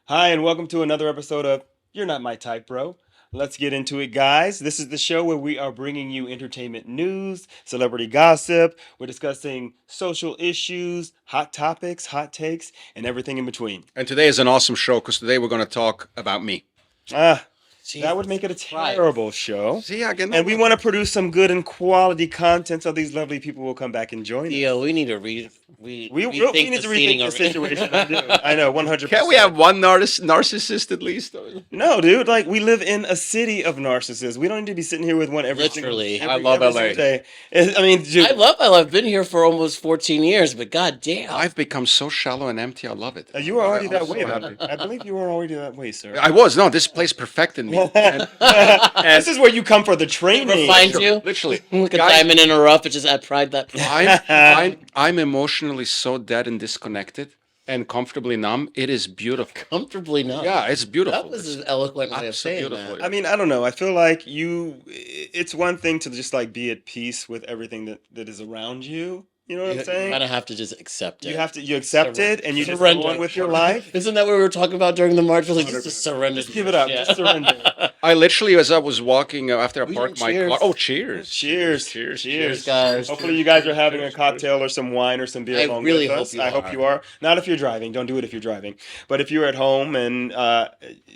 Hi, and welcome to another episode of You're Not My Type, Bro. Let's get into it, guys. This is the show where we are bringing you entertainment news, celebrity gossip. We're discussing social issues, hot topics, hot takes, and everything in between. And today is an awesome show because today we're going to talk about me. That would make it a terrible show. See, again, And we want to produce some good and quality content so these lovely people will come back and join Theo, us. we need to We rethink need to the rethink seating the of situation. I do. I know, 100%. Can't we have one narcissist at least? No, dude. Like, we live in a city of narcissists. We don't need to be sitting here with one every Literally. single, I love every LA. single day. I mean, dude, I love LA. I've been here for almost 14 years, but goddamn. I've become so shallow and empty. I love it. you were already I'm that so way. happy. I believe you were already that way, sir. I was. No, this place perfected me. This is where you come for the training. Refined you? Literally. Like a Guys, diamond in a rough, it just add pride that I'm emotionally so dead and disconnected and comfortably numb. It is beautiful. comfortably not. Yeah, it's beautiful. That was an eloquent way of saying beautiful. that. I mean, I don't know. I feel like it's one thing to just like be at peace with everything that is around you. You know what I'm You saying? kind of have to just accept it. You accept it and you just go Surrender. on with your life. Isn't that what we were talking about during the march? Like, just surrender. Just give it up. Yeah. Just surrender. I literally, as I was walking after I We parked did my cheers. car. Oh, cheers. Cheers. Cheers, guys. Hopefully you guys are having a cocktail or some wine or some beer I along really with hope us. you I are. hope you are. Not if you're driving. Don't do it if you're driving. But if you're at home and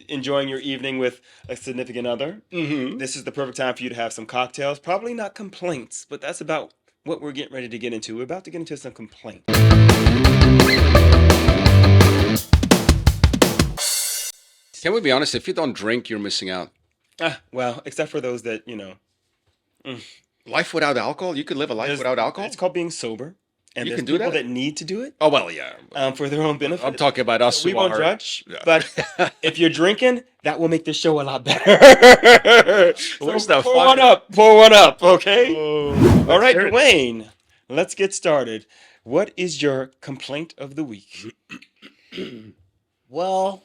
enjoying your evening with a significant other, this is the perfect time for you to have some cocktails. Probably not complaints, but that's about what we're getting ready to get into. We're about to get into some complaints. Can we be honest? If you don't drink, you're missing out. Well, except for those that, Life without alcohol? You could live a life without alcohol? It's called being sober. And You there's can do people that? that need to do it Oh, well, yeah. for their own benefit. I'm talking about us We who won't are... judge, Yeah. but if you're drinking, that will make the show a lot better. Where's So the pour fun? one up, pour one up, okay? All right, hear it. Duane, let's get started. What is your complaint of the week? Well,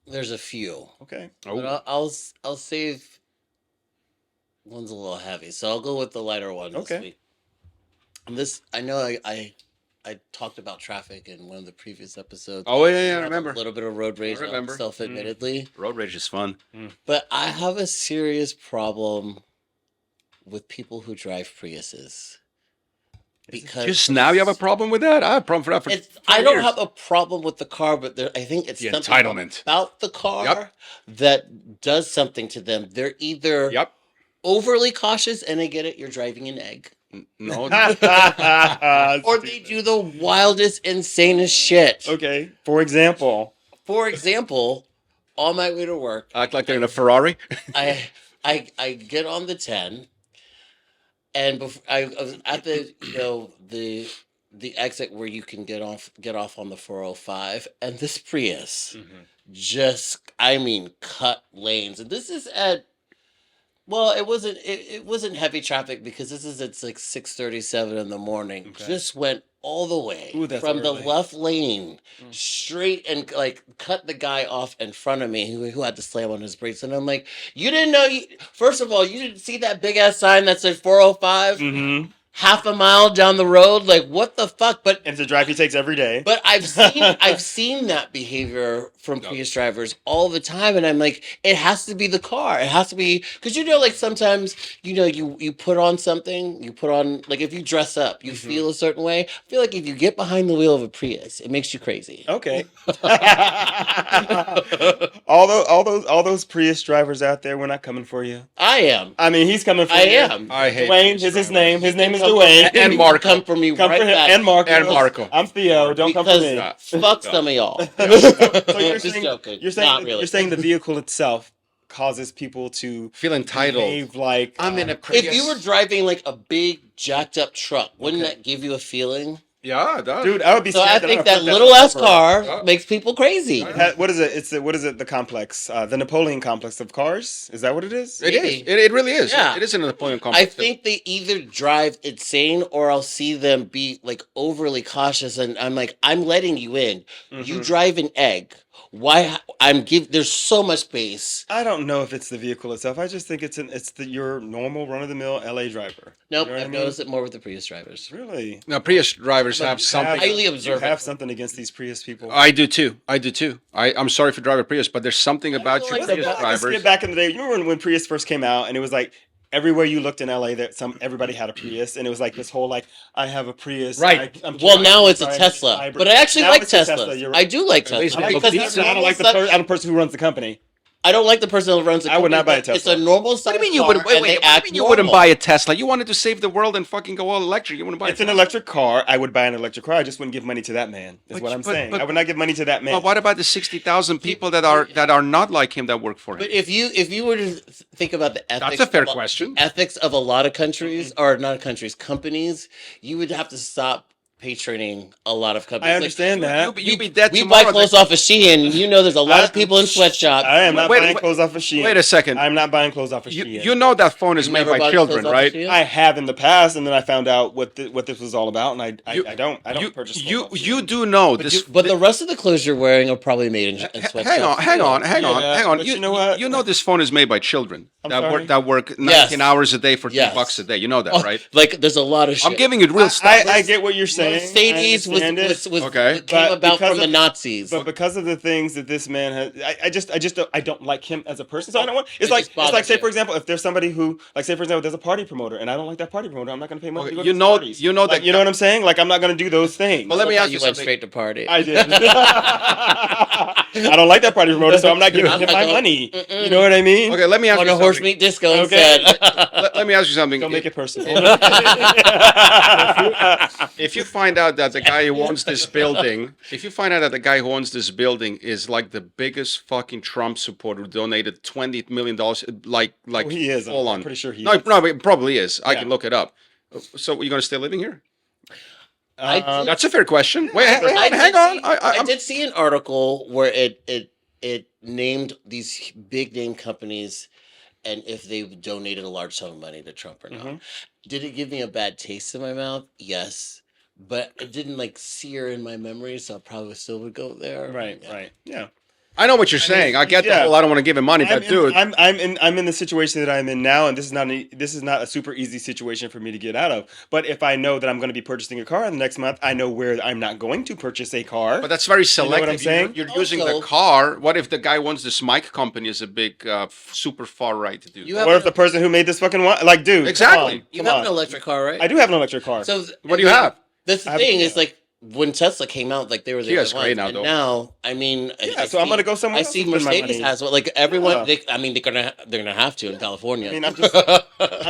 there's a few. Okay. But I'll save. One's a little heavy, so I'll go with the lighter one. Okay. This week. And this, I know I talked about traffic in one of the previous episodes. Oh, yeah, I I have remember. a little bit of road rage, remember. self-admittedly. Road rage is fun. But I have a serious problem with people who drive Priuses. Because Just now you have a problem with that? I have a problem for that for I don't years. have a problem with the car, but I think it's The something entitlement. about the car Yep. that does something to them. They're either Yep. overly cautious, and I get it, you're driving an egg. No. Or they do the wildest, insanest shit. Okay. For example. For example, on my way to work, Act like they're in a Ferrari. I get on the 10, and I was at the exit where you can get off on the 405, and this Prius just, I mean, cut lanes, and this is at. Well, it wasn't heavy traffic because this is at like 6:37 in the morning. Okay. Just went all the way Ooh, that's from early. the left lane straight and like cut the guy off in front of me who had to slam on his brakes. And I'm like, you didn't know first of all, you didn't see that big ass sign that said 405 Mm-hmm. half a mile down the road? Like, what the fuck? But It's a drive he takes every day. but I've seen that behavior from Prius drivers all the time, and I'm like, it has to be the car. It has to be because like sometimes you put on something, like if you dress up, you feel a certain way. I feel like if you get behind the wheel of a Prius, it makes you crazy. Okay. all those Prius drivers out there, we're not coming for you. I am. I mean, he's coming for I you. am. I hate Duane Prius is his drivers. name. His name is Come Duane. for me. And You Marko. come for me Come right for him back. and Marko. And Marko. I'm Theo. Don't come for Because me. fuck some of y'all. So you're Just saying, joking. You're saying, Not really. you're saying the vehicle itself causes people to Feel entitled. behave like I'm in a Prius. If you were driving like a big jacked up truck, wouldn't that give you a feeling? Yeah, it does. dude. I would be. So scared I think I'm gonna that flip little ass over. car makes people crazy. What is it? What is it? The complex, the Napoleon complex of cars. Is that what it is? It is. Maybe. It really is. Yeah. It is in the Napoleon I complex. think they either drive insane or I'll see them be like overly cautious, and I'm like, I'm letting you in. You drive an egg. Why there's so much space. I don't know if it's the vehicle itself. I just think it's your normal run of the mill LA driver. Nope, You know what I've I mean? noticed it more with the Prius drivers. Really? Now, Prius drivers drivers have something. Highly You observant. have something against these Prius people. I do too. I'm sorry for driving Prius, but there's something about don't you like Prius that. drivers. Back in the day, you remember when Prius first came out, and it was like everywhere you looked in LA, that everybody had a Prius, and it was like this whole like, I have a Prius. Right. Well, now it's a Tesla, but I actually like Teslas. You're I do like At least Teslas. they look because decent. it's I don't like normal I'm the person who runs the company. I don't like the person who runs the I would company, not buy a but It's Tesla. a normal What size do you mean you car, wouldn't? Wait, and wait. they What do you act mean you wouldn't normal. buy a Tesla? You wanted to save the world and fucking go all electric. You wouldn't buy. It's a an Tesla? electric car. I would buy an electric car. I just wouldn't give money to that man. Is But- what I'm but- saying. but- I would not give money to that man. But what about the 60,000 people that are not like him that work for him? But if you were to think about the ethics, That's a fair of question. Ethics of a lot of countries, or not countries, companies, you would have to stop patroning a lot of companies. I understand that. You'd be dead We tomorrow. buy clothes off of Shein. You know, there's a lot of people in sweatshops. I am not Wait, buying wait, clothes off of Shein. wait a second. I'm not buying clothes off of You, Shein. you know that phone is You made never by bought children, clothes off of right? Shein? I have in the past, and then I found out what this was all about, and I don't purchase clothes You off Shein. you do know this. But the rest of the clothes you're wearing are probably made in sweatshops. Hang on. but you know what? You know this phone is made by children I'm that sorry? work 19 Yes. hours a day for Yes. $10 a day. You know that, Oh, right? Like, there's a lot of shit. I'm giving you real stuff. I get what you're saying. Mercedes I understand it. was Okay. came But about because from the of- Nazis. But because of the things that this man has, I don't like him as a person. So I don't want. It's It like just bothers say you. for example, if there's somebody who like say for example, there's a party promoter, and I don't like that party promoter, I'm not going to pay money. Okay, to go you to know- parties. you know Like, that- you know what I'm saying? Like I'm not going to do those things. Well, let me I thought ask you you went something. straight to party. I did. I don't like that party promoter, so I'm not giving him my Don't- money. You know what I mean? Okay, let me ask On you a horse something. meat disco Okay. instead. Let me ask you something. Don't make it personal. If you find out that the guy who owns this building, is like the biggest fucking Trump supporter who donated $20 million, like Oh, he is. full I'm on. pretty sure he No, is. no, it probably is. I Yeah. can look it up. So you're gonna stay living here? I did- That's a fair question. Wait, hang I on. did Hang on. see- I, I I'm- did see an article where it named these big name companies and if they donated a large sum of money to Trump or not. Mhm. Did it give me a bad taste in my mouth? Yes. But it didn't like sear in my memory, so I probably still would go there. Right, Yeah. right, yeah. I know what you're saying. I get the yeah. whole. I don't want to give him money, but dude, I'm in the situation that I'm in now, and this is not a super easy situation for me to get out of. But if I know that I'm going to be purchasing a car in the next month, I know where I'm not going to purchase a car. but that's very know what selective. I'm saying? You're using the Also- car. What if the guy wants this mic company is a big, super far right dude? You have What an- if the person who made this fucking like, dude? Exactly. You Come have on. an electric car, right? I do have an electric car. So What do you have? That's the I have- thing. yeah. Is like when Tesla came out, like they were the Kia's only great ones. now, And though. now, I mean, Yeah, so I'm gonna go somewhere I else see to spend my Mercedes money. has one. Like everyone, Yeah. they're gonna have to in California. I mean, I'm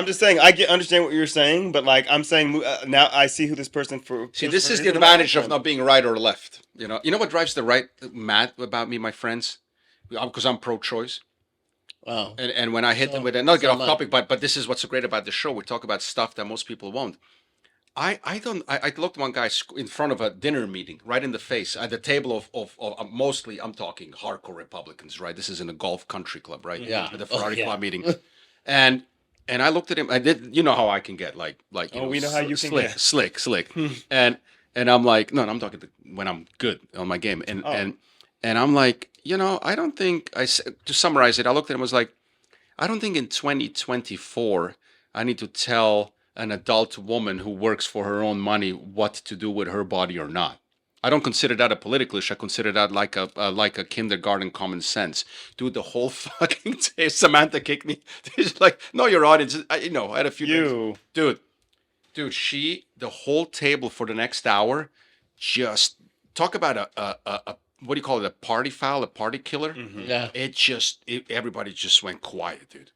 just saying. understand what you're saying, but like I'm saying now, I see who this person for. See, this is the in advantage of life. not being right or left. You know what drives the right mad about me, my friends? Because I'm pro-choice. Wow. And when I hit So- them with it, not get so off am I. topic, but this is what's so great about the show. We talk about stuff that most people won't. I looked one guy in front of a dinner meeting, right in the face, at the table of mostly, I'm talking hardcore Republicans, right? This is in a golf country club, right? Yeah. At the Oh, Ferrari yeah. club meeting. And I looked at him. I did. You know how I can get like. Oh, we know how you can slick, get. slick. and I'm like, no, I'm talking when I'm good on my game, and I'm like, I don't think to summarize it, I looked at him and was like, I don't think in 2024 I need to tell an adult woman who works for her own money what to do with her body or not. I don't consider that a political issue. I consider that like a kindergarten common sense. Dude, the whole fucking day, Samantha kicked me. She's like, no, your audience. I had a few You. drinks. Dude, the whole table for the next hour, just talk about a what do you call it? A party foul, a party killer. Yeah. Everybody just went quiet, dude.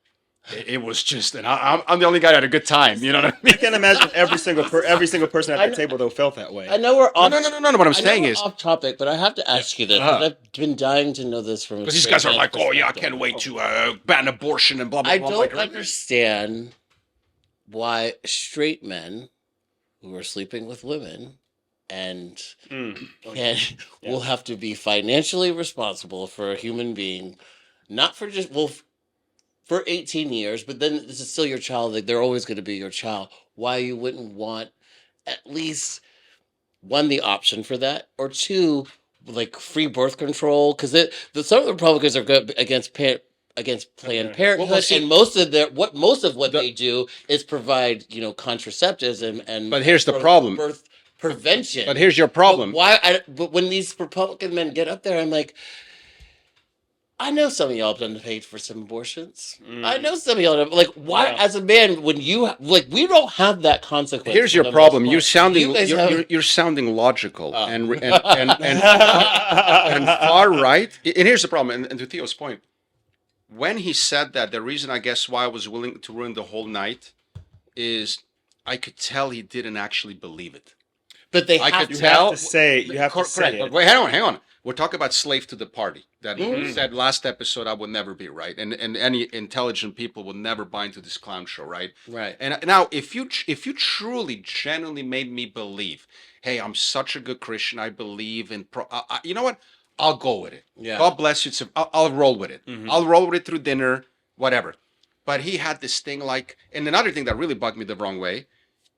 It was just, and I'm the only guy that had a good time. You know what I mean? I can't imagine every single person at that table though felt that way. I know we're off. No. What I'm I know saying we're is, off topic, but I have to ask you this. 'Cause I've been dying to know this from. because these guys are like, oh yeah, I can't wait to ban abortion and blah blah I blah. don't understand why straight men who are sleeping with women and will have to be financially responsible for a human being, not for just for 18 years, but then this is still your child. Like they're always going to be your child. Why you wouldn't want at least one, the option for that, or two, like free birth control? Because some of the Republicans are good against Planned Parenthood, Well, see- and most of what they do is provide contraceptives and. But here's the birth- problem. Birth prevention. But here's your problem. But when these Republican men get up there, I'm like, I know some of y'all have done paid for some abortions. I know some of y'all have, like, why, as a man, when you, like, we don't have that consequence. Here's your problem. You're sounding you're sounding logical and far right. And here's the problem. And to Theo's point, when he said that, the reason I guess why I was willing to ruin the whole night is I could tell he didn't actually believe it. But they you have to say it. But wait, hang on. We're talking about slave to the party. That he said last episode I would never be, right? And any intelligent people will never buy into this clown show, right? Right. And now, if you truly, genuinely made me believe, hey, I'm such a good Christian, I believe in you know what? I'll go with it. Yeah. God bless you. I'll roll with it. I'll roll with it through dinner, whatever. But he had this thing like, and another thing that really bugged me the wrong way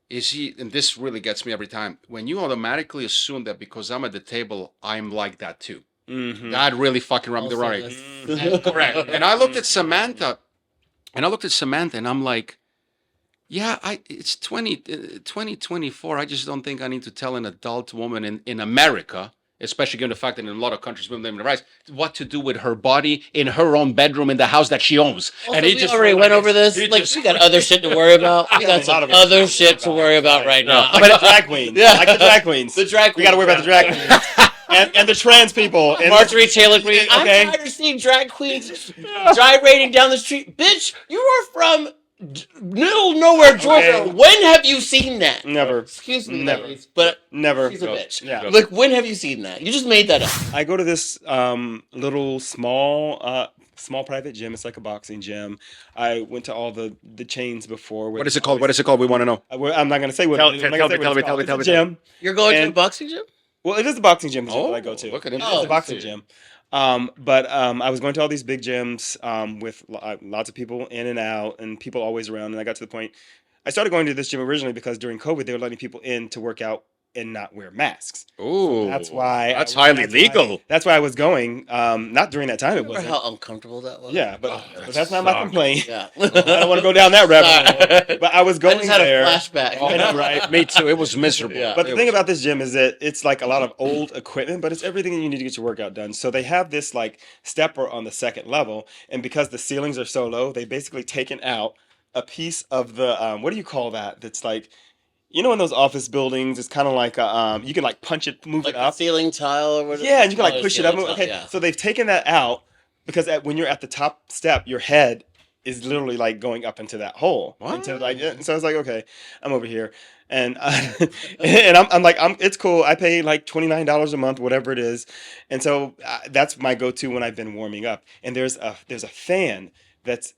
is and this really gets me every time, when you automatically assume that because I'm at the table, I'm like that too. That really fucking rubbed me the wrong way. Correct. And I looked at Samantha, and I'm like, yeah, it's 2024. I just don't think I need to tell an adult woman in America, especially given the fact that in a lot of countries women have rights, what to do with her body in her own bedroom in the house that she owns. Also, and he just already went over this. Like, we got other shit to worry about. We got some other shit to worry about right now. Like the drag queens. Yeah. Like the drag queens. The drag queens. We got to worry about the drag queens. and the trans people. And Marjorie Taylor Greene. Okay. I'm tired of seeing drag queens gyrating down the street. Bitch, you are from middle nowhere, Georgia. Okay. When have you seen that? Never. Excuse me, Never. ladies, but never. she's a bitch. Yeah. Like, when have you seen that? You just made that up. I go to this little small private gym. It's like a boxing gym. I went to all the chains before. What is it called? What is it called? We want to know. I'm not going to say what it is. Tell me. It's a gym. You're going to a boxing gym? Well, it is a boxing gym that I go to. Look at him. It's a boxing gym. But I was going to all these big gyms with lots of people in and out and people always around. And I got to the point, I started going to this gym originally because during COVID, they were letting people in to work out and not wear masks. Ooh, that's why. That's highly legal. That's why I was going. Not during that time. It wasn't. How uncomfortable that was. Yeah, but that's not my complaint. Yeah. I don't want to go down that rabbit hole. But I was going there. I just had a flashback. I know, right? Me too. It was miserable. Yeah. But the thing about this gym is that it's like a lot of old equipment, but it's everything you need to get your workout done. So they have this like stepper on the second level, and because the ceilings are so low, they basically taken out a piece of the what do you call that? That's like, you know, in those office buildings, it's kind of like you can like punch it, move Like it up, ceiling tile or whatever. yeah, and you can like push it up. Tile, Okay, yeah. so they've taken that out because when you're at the top step, your head is literally like going up into that hole. What? So I was like, okay, I'm over here, and and I'm like, it's cool. I pay like $29 a month, whatever it is, and so that's my go-to when I've been warming up. And there's a fan that's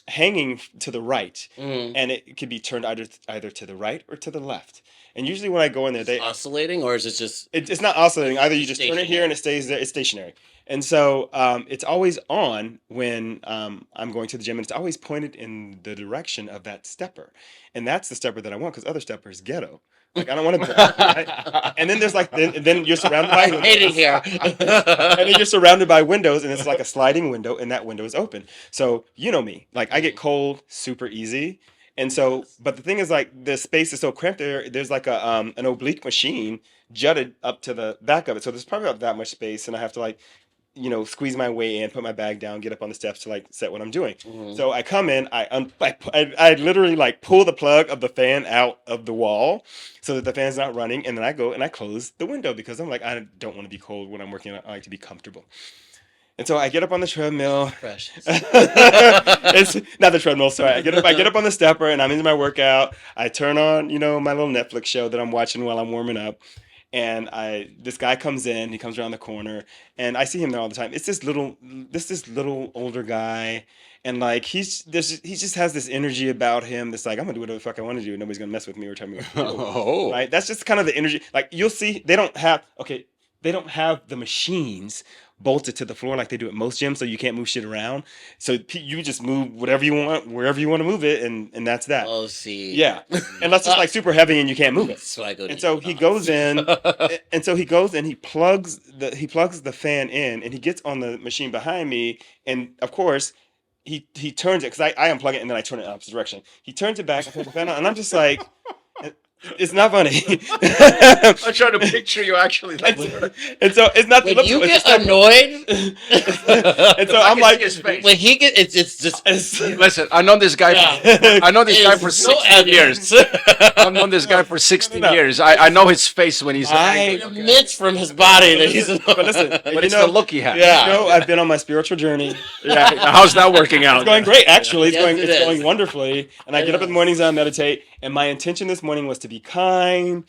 hanging to the right, and it could be turned either to the right or to the left. And usually when I go in there, they oscillating, or is it just? It's not oscillating. Either you just turn it here and it stays there. It's stationary. And so it's always on when I'm going to the gym, and it's always pointed in the direction of that stepper. And that's the stepper that I want, because other steppers ghetto. Like, I don't want to. Right? And then there's like, then you're surrounded by windows. I hate it here. And then you're surrounded by windows, and it's like a sliding window, and that window is open. So you know me, like I get cold super easy. And so, but the thing is, like, the space is so cramped there. There's like an oblique machine jutted up to the back of it. So there's probably not that much space, and I have to like, squeeze my way in, put my bag down, get up on the steps to like set what I'm doing. So I come in, I literally like pull the plug of the fan out of the wall so that the fan's not running, and then I go and I close the window because I'm like, I don't want to be cold when I'm working. I like to be comfortable. And so I get up on the treadmill. Precious. It's not the treadmill, sorry. I get up on the stepper, and I'm into my workout. I turn on, my little Netflix show that I'm watching while I'm warming up. And this guy comes in, he comes around the corner, and I see him there all the time. It's this little older guy, and like he just has this energy about him that's like, I'm gonna do whatever the fuck I want to do, and nobody's gonna mess with me or tell me what to do. Oh. Right? That's just kind of the energy. Like, you'll see, they don't have the machines bolted to the floor like they do at most gyms, so you can't move shit around. So you just move whatever you want, wherever you want to move it, and that's that. Oh, see. Yeah. Unless it's like super heavy and you can't move it. That's why I go to And so he goes in, and he plugs the fan in, and he gets on the machine behind me, and of course he turns it, because I unplug it and then I turn it in the opposite direction. He turns it back and turns the fan on, and I'm just like, It's not funny. I'm trying to picture you actually like. And so it's not the When looks. you It's get just that- annoyed, and so I I'm can like, see his face. when he get it's just it's- Listen, I know this guy. Yeah. I know this guy it's for so 16 evident. years. I've known this guy for 16 No. years. I know his face when he's I- angry. Emits from his body that he's but listen, But you it's know, the look he has. Yeah. you know, I've been on my spiritual journey. Yeah. How's that working out? It's going great, actually. Yes, it It's is. going wonderfully. And I It get up in is. the mornings and I meditate. And my intention this morning was to be kind,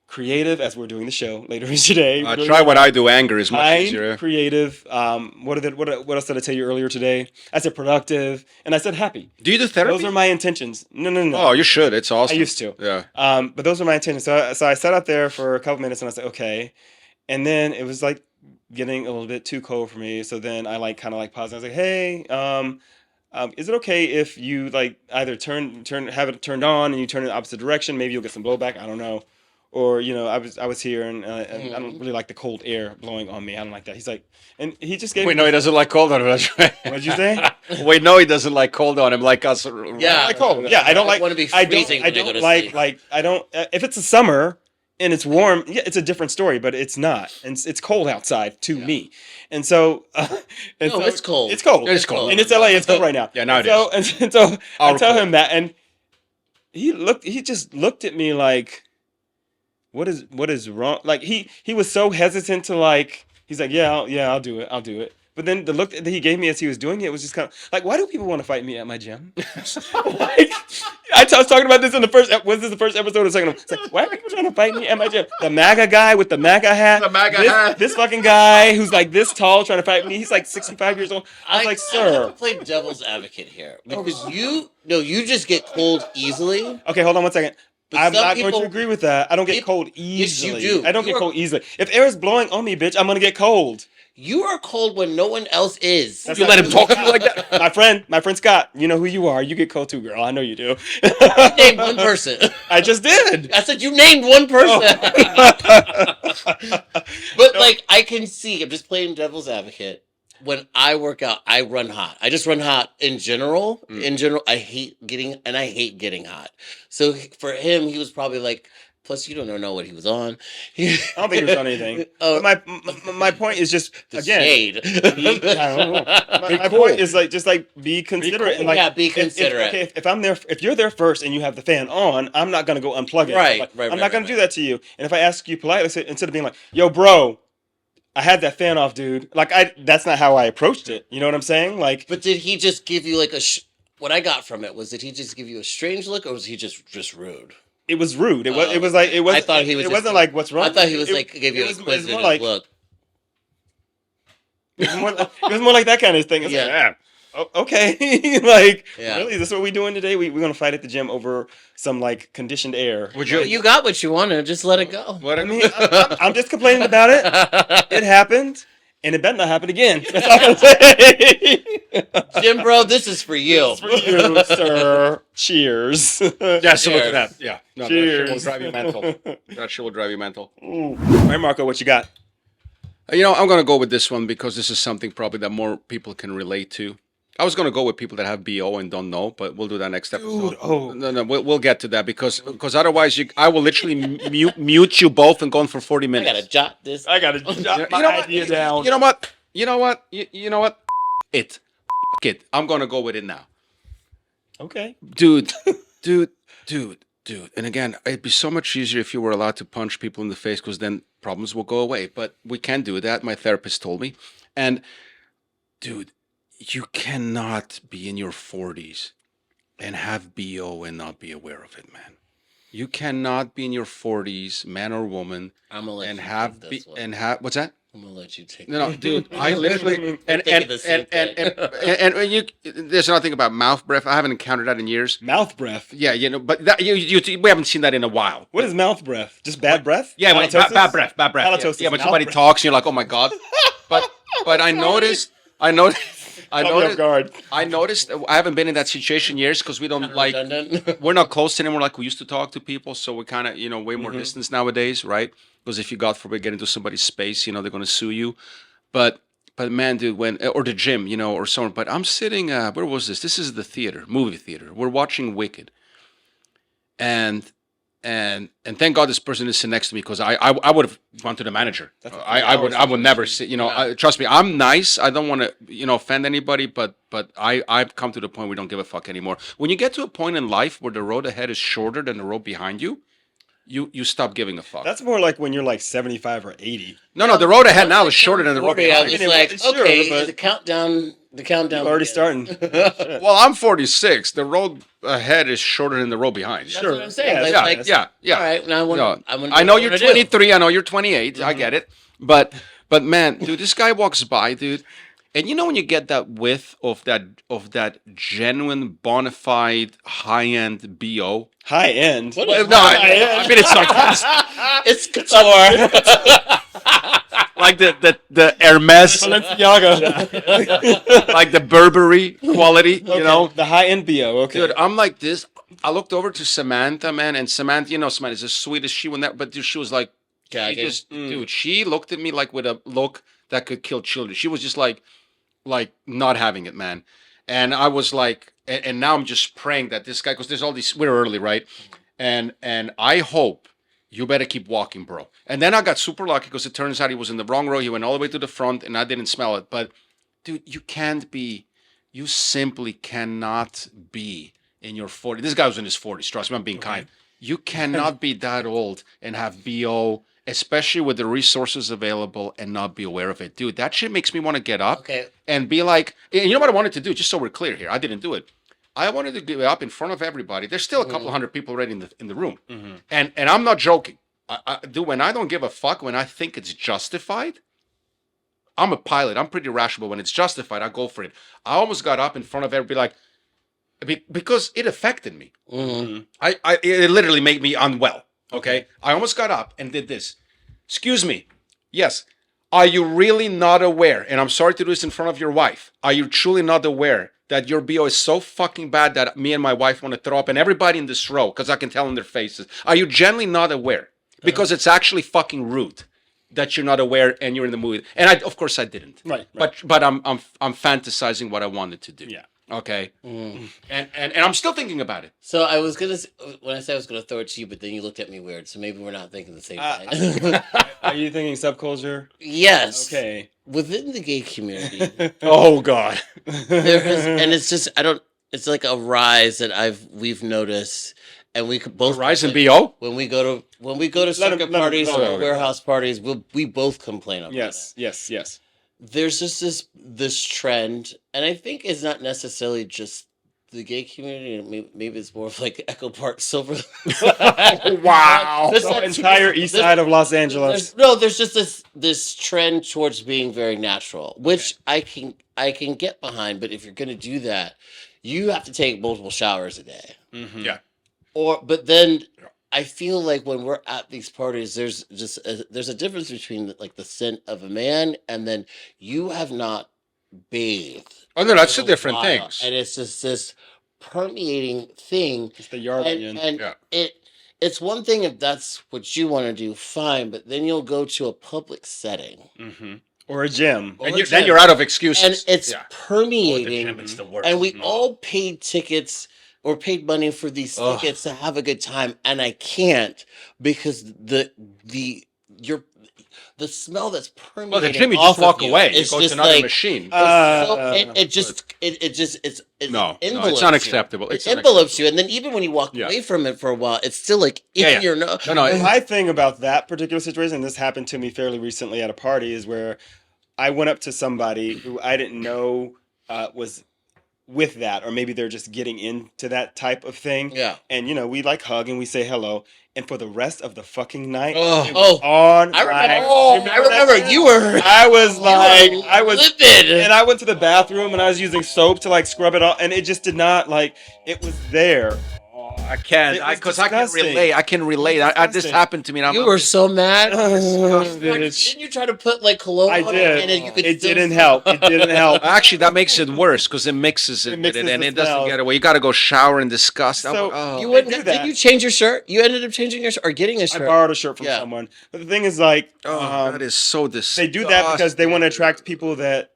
creative, as we're doing the show later today. We're doing Try it what I do. Anger is much kind, easier. creative. What else did I tell you earlier today? I said productive, and I said happy. Do you do therapy? Those are my intentions. No. Oh, you should. It's awesome. I used to. Yeah. But those are my intentions. So I sat out there for a couple minutes and I said, okay. And then it was like getting a little bit too cold for me. So then I like kind of like paused. I was like, hey, is it okay if you like either have it turned on and you turn in the opposite direction? Maybe you'll get some blowback. I don't know. Or I was here and I don't really like the cold air blowing on me. I don't like that. He's like, and he just gave Wait, me. no, he doesn't like cold on him. That's right. What'd you say? Wait, no, he doesn't like cold on him like us. Yeah. I like cold. Yeah, I don't like. want to be I freezing when I go don't to like sleep. I don't. If it's a summer and it's warm, yeah, it's a different story. But it's not, and it's cold outside to me, and so. And No, so it's cold. It's cold. It's cold. and it's LA. It's cold right now. Yeah, now and it so, And so I Our tell cold. him that, and he just looked at me like, what is wrong? Like he was so hesitant to like. He's like, I'll do it. But then the look that he gave me as he was doing it was just kind of like, why do people want to fight me at my gym? Like, I was talking about this in the first. Was this the first episode or the second one? It's like, why are people trying to fight me at my gym? The MAGA guy with the MAGA hat. The MAGA this, hat. This fucking guy who's like this tall trying to fight me. He's like 65 years old. I was like, I have sir. to play devil's advocate here because you just get cold easily. Okay, hold on 1 second. But I'm some not going people- to agree with that. I don't get Peop- cold Yes, you easily. do. I don't You get are- cold easily. If air is blowing on me, bitch, I'm gonna get cold. You are cold when no one else is. That's You not let him true. talk to you like that? My friend Scott. You know who you are. You get cold too, girl. I know you do. Name one person. I just did. I said you named one person. Oh. But like I can see, I'm just playing devil's advocate. When I work out, I run hot. I just run hot in general. In general, I hate getting hot. So for him, he was probably like. Plus, you don't know what he was on. I don't think he was on anything. Oh, But my point is just the again. shade. I don't know. My point is like just like be considerate and like Yeah, be considerate. If I'm there, if you're there first and you have the fan on, I'm not gonna go unplug it. Right, Like, right, I'm right, not gonna right, do that to you. And if I ask you politely, instead of being like, "Yo, bro, I had that fan off, dude," like that's not how I approached it. You know what I'm saying? Like, But did he just give you like what I got from it was did he just give you a strange look or was he just rude? it was rude. It was. Oh, It was like it was. I thought he was It just- wasn't like what's wrong. I thought he was It- like gave you it a was more quizzitive like- look. It was more like that kind of thing. It's Yeah. like, okay, like Yeah. really, this is what we doing today? We're gonna fight at the gym over some like conditioned air. Would You got what you wanted, just let it go. What I mean, I'm just complaining about it. It happened, and it better not happen again. That's all I'm saying. Jim bro, this is for you. For you, sir. Cheers. Yeah, so look Cheers. at that. Yeah. No, that shit will Cheers. drive you mental. That shit will drive you mental. All right, Marko, what you got? I'm going to go with this one because this is something probably that more people can relate to. I was going to go with people that have BO and don't know, but we'll do that next episode. Dude, oh. No, we'll get to that because otherwise I will literally mute you both and go on for 40 I minutes. gotta jot this. I gotta jot my idea down. You know what? You know what? It. F- it. I'm going to go with it now. Okay. Dude. And again, it'd be so much easier if you were allowed to punch people in the face because then problems will go away. But we can't do that. My therapist told me. And dude, you cannot be in your 40s and have BO and not be aware of it, man. You cannot be in your 40s, man or woman, I'm gonna let and you have take this one. and have what's that? I'm gonna let you take No, dude, I literally and thinking the same and you. There's another thing about mouth breath. I haven't encountered that in years. Mouth breath. Yeah, but that, we haven't seen that in a while. What is mouth breath? Just bad breath? Yeah, when, Halitosis? bad breath. Halitosis, Yeah, when mouth somebody breath. talks, and you're like, oh my god. But I noticed. Caught me off guard. I noticed. I haven't been in that situation years because we don't like. Redundant. We're not close anymore like we used to talk to people, so we're kind of way more distance nowadays, right? Because if you God forbid get into somebody's space, they're going to sue you. But man, dude, or the gym, or somewhere. But I'm sitting. Where was this? This is the movie theater. We're watching Wicked, and thank God this person is sitting next to me because I would have gone to the manager. I would never sit. Trust me, I'm nice. I don't want to offend anybody, but I've come to the point where we don't give a fuck anymore. When you get to a point in life where the road ahead is shorter than the road behind you, you stop giving a fuck. That's more like when you're like 75 or 80. No, the road ahead now is shorter than the road behind you. It's like, Sure, okay, but the countdown. already starting. Well, I'm 46. The road ahead is shorter than the road behind. That's what I'm saying. Yeah. All right, now I know you're 23. I know you're 28. I get it. But man, dude, this guy walks by, dude, and when you get that whiff of that genuine, bona fide, high end bo. High end. What is I mean it's sarcastic. It's couture. Like the Hermes, Balenciaga. like the Burberry quality, The high end BO. Okay. Dude, I'm like this. I looked over to Samantha, man, and Samantha, Samantha's as sweet as she would never, but dude, she was like, she looked at me like with a look that could kill children. She was just like not having it, man. And I was like, and now I'm just praying that this guy, because there's all these, we're early, right? And I hope you better keep walking, bro. And then I got super lucky because it turns out he was in the wrong row. He went all the way to the front and I didn't smell it. But dude, you simply cannot be in your 40s. This guy was in his 40s. Trust me, I'm being kind. You cannot be that old and have BO, especially with the resources available, and not be aware of it. Dude, that shit makes me want to get up and be like, and you know what I wanted to do? Just so we're clear here. I didn't do it. I wanted to give it up in front of everybody. There's still a couple hundred people already in the room. Mm-hmm. And I'm not joking. When I don't give a fuck, when I think it's justified, I'm a pilot. I'm pretty rational. When it's justified, I go for it. I almost got up in front of everybody because it affected me. Mm-hmm. It literally made me unwell. Okay? I almost got up and did this. Excuse me. Yes. Are you really not aware? And I'm sorry to do this in front of your wife. Are you truly not aware that your BO is so fucking bad that me and my wife want to throw up, and everybody in this row, because I can tell in their faces? Are you generally not aware? Because it's actually fucking rude that you're not aware and you're in the mood. And of course I didn't. Right. But I'm fantasizing what I wanted to do. Yeah. Okay. Mm. And I'm still thinking about it. So I was when I said I was gonna throw it to you, but then you looked at me weird. So maybe we're not thinking the same thing. Are you thinking subculture? Yes. Okay. Within the gay community. Oh God. And it's just it's like a rise that we've noticed, and we could both rise in BO when we go to circuit parties or warehouse parties. We both complain about it. Yes. There's just this trend, and I think it's not necessarily just the gay community. Maybe it's more of like Echo Park, Silver. Wow, the entire east side of Los Angeles. There's just this trend towards being very natural, which I can get behind. But if you're going to do that, you have to take multiple showers a day. Mm-hmm. Yeah. But then I feel like when we're at these parties, there's a difference between like the scent of a man and then you have not bathed. Oh no, that's two different things. And it's just this permeating thing. It's the yard and it's one thing if that's what you want to do, fine. But then you'll go to a public setting. Mm-hmm. Or a gym. Then you're out of excuses. And it's permeating. Or the gym, it's the worst. And we all paid tickets or paid money for these tickets to have a good time, and I can't because the smell that's permeating. Well, the gym, you just walk away. You go to another machine. It's no, it's unacceptable. It envelopes you, and then even when you walk away from it for a while, it's still like in your nose. No. My thing about that particular situation, and this happened to me fairly recently at a party, is where I went up to somebody who I didn't know was with that, or maybe they're just getting into that type of thing. Yeah. And we like hug and we say hello. And for the rest of the fucking night, it was on. I remember you were. I was livid. And I went to the bathroom and I was using soap to like scrub it off, and it just did not it was there. I can't, because I can relate. I can relate. This happened to me. You were so mad. Didn't you try to put like cologne on it? And it didn't help. It didn't help. Actually, that makes it worse because it mixes it with it, and it doesn't get away. You got to go shower and disgust. So you wouldn't do that. Did you change your shirt? You ended up changing your shirt or getting a shirt? I borrowed a shirt from someone. But the thing is, like, that is so disgusting. They do that because they want to attract people that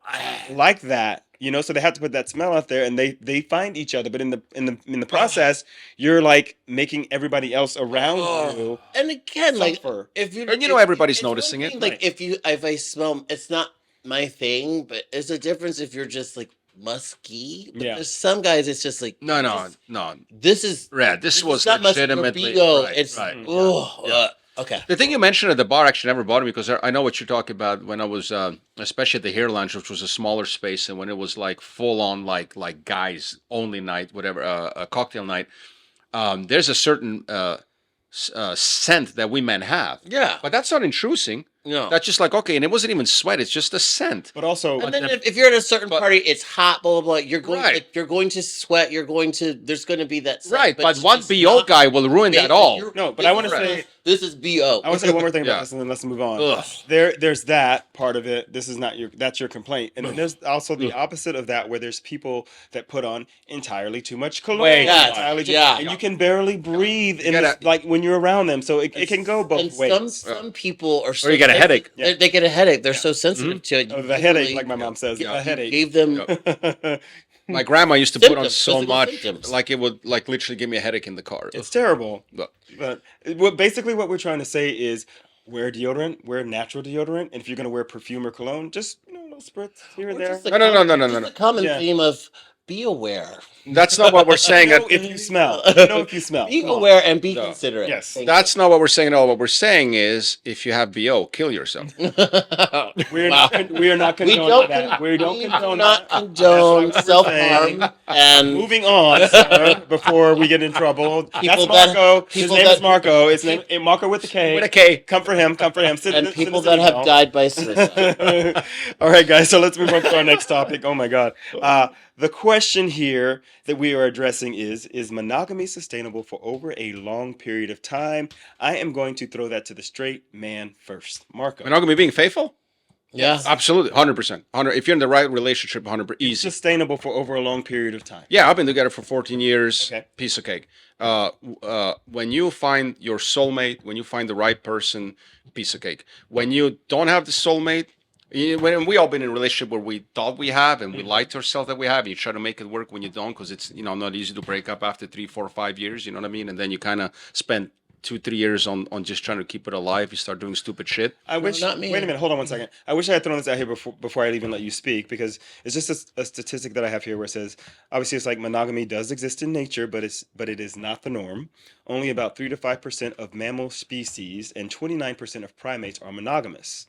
like that. You know, so they have to put that smell out there, and they find each other. But in the process, you're like making everybody else around you And again, like suffer. if you And you know if- everybody's it's one noticing it. thing, like Right. if I smell, it's not my thing, but it's a difference if you're just like musky. But Yeah. there's some guys, it's just like No, this, no. this is Red. This this was is not musky or legitimately BO. right. It's right. oh Yeah. okay. The thing you mentioned at the bar actually never bothered me because I know what you're talking about. When I was, especially at the Hair Lounge, which was a smaller space, and when it was like full on, like guys only night, whatever, a cocktail night. There's a certain scent that we men have, Yeah. but that's not intruding. No. That's just like okay, and it wasn't even sweat; it's just a scent. But also, And then if you're at a certain party, it's hot, blah blah blah. You're going Right. like, you're going to sweat. You're going to there's going to be that scent, Right, but it's one just BO not guy will ruin that basically all. you're- No, but I wanna this is- say- this is BO. I want to say one more thing about Yeah. this, and then let's move on. Ugh. There's that part of it. This is not that's your complaint, and then there's also the opposite of that, where there's people that put on entirely too much cologne, Way too much. entirely too- Yeah. and you can barely breathe in gotta- this, like when you're around them. So it can go both and ways. some people are so you get a headache. They get a headache. They're so sensitive to it. Oh, You the headache, literally like my mom says, g- a headache. Gave them My grandma used to put on Symptoms, so physical much, symptoms. like it would like literally give me a headache in the car. It's terrible. Look. But basically what we're trying to say is wear deodorant, wear natural deodorant, and if you're gonna wear perfume or cologne, just little spritz here and Or there. just the No. just the common Yeah. theme of be aware. That's not what we're saying. Know if you smell. Know if you smell. Be Come on. aware and be No. considerate. Yes. Thank That's not what we're saying at all. What we're saying is, if you have BO, kill yourself. you. We're Wow. not We condoning don't, that. We don't condone not that. condone That's not what we're self-harm saying. and Moving on, sir, before we get in trouble. That's People that- Marko. His people name is that- Marko. His name Marko with the K. With a K. Come for him. Come for him. and people that have died by suicide. All right, guys. So let's move on to our next topic. Oh my God. The question here that we are addressing is monogamy sustainable for over a long period of time? I am going to throw that to the straight man first. Marko. Monogamy being faithful? Yeah. Absolutely, 100%. If you're in the right relationship, 100% easy. Sustainable for over a long period of time. Yeah, I've been together for 14 years. Okay. Piece of cake. When you find your soulmate, when you find the right person, piece of cake. When you don't have the soulmate, when we all been in a relationship where we thought we have and we lied to ourselves that we have, and you try to make it work when you don't, because it's not easy to break up after 3, 4, 5 years. You know what I mean? And then you kind of spend 2-3 years on just trying to keep it alive. You start doing stupid shit. I wish. not me. Wait a minute. Hold on one second. I wish I had thrown this out here before I even let you speak, because it's just a statistic that I have here where it says, obviously, it's like monogamy does exist in nature, but it is not the norm. Only about 3 to 5% of mammal species and 29% of primates are monogamous.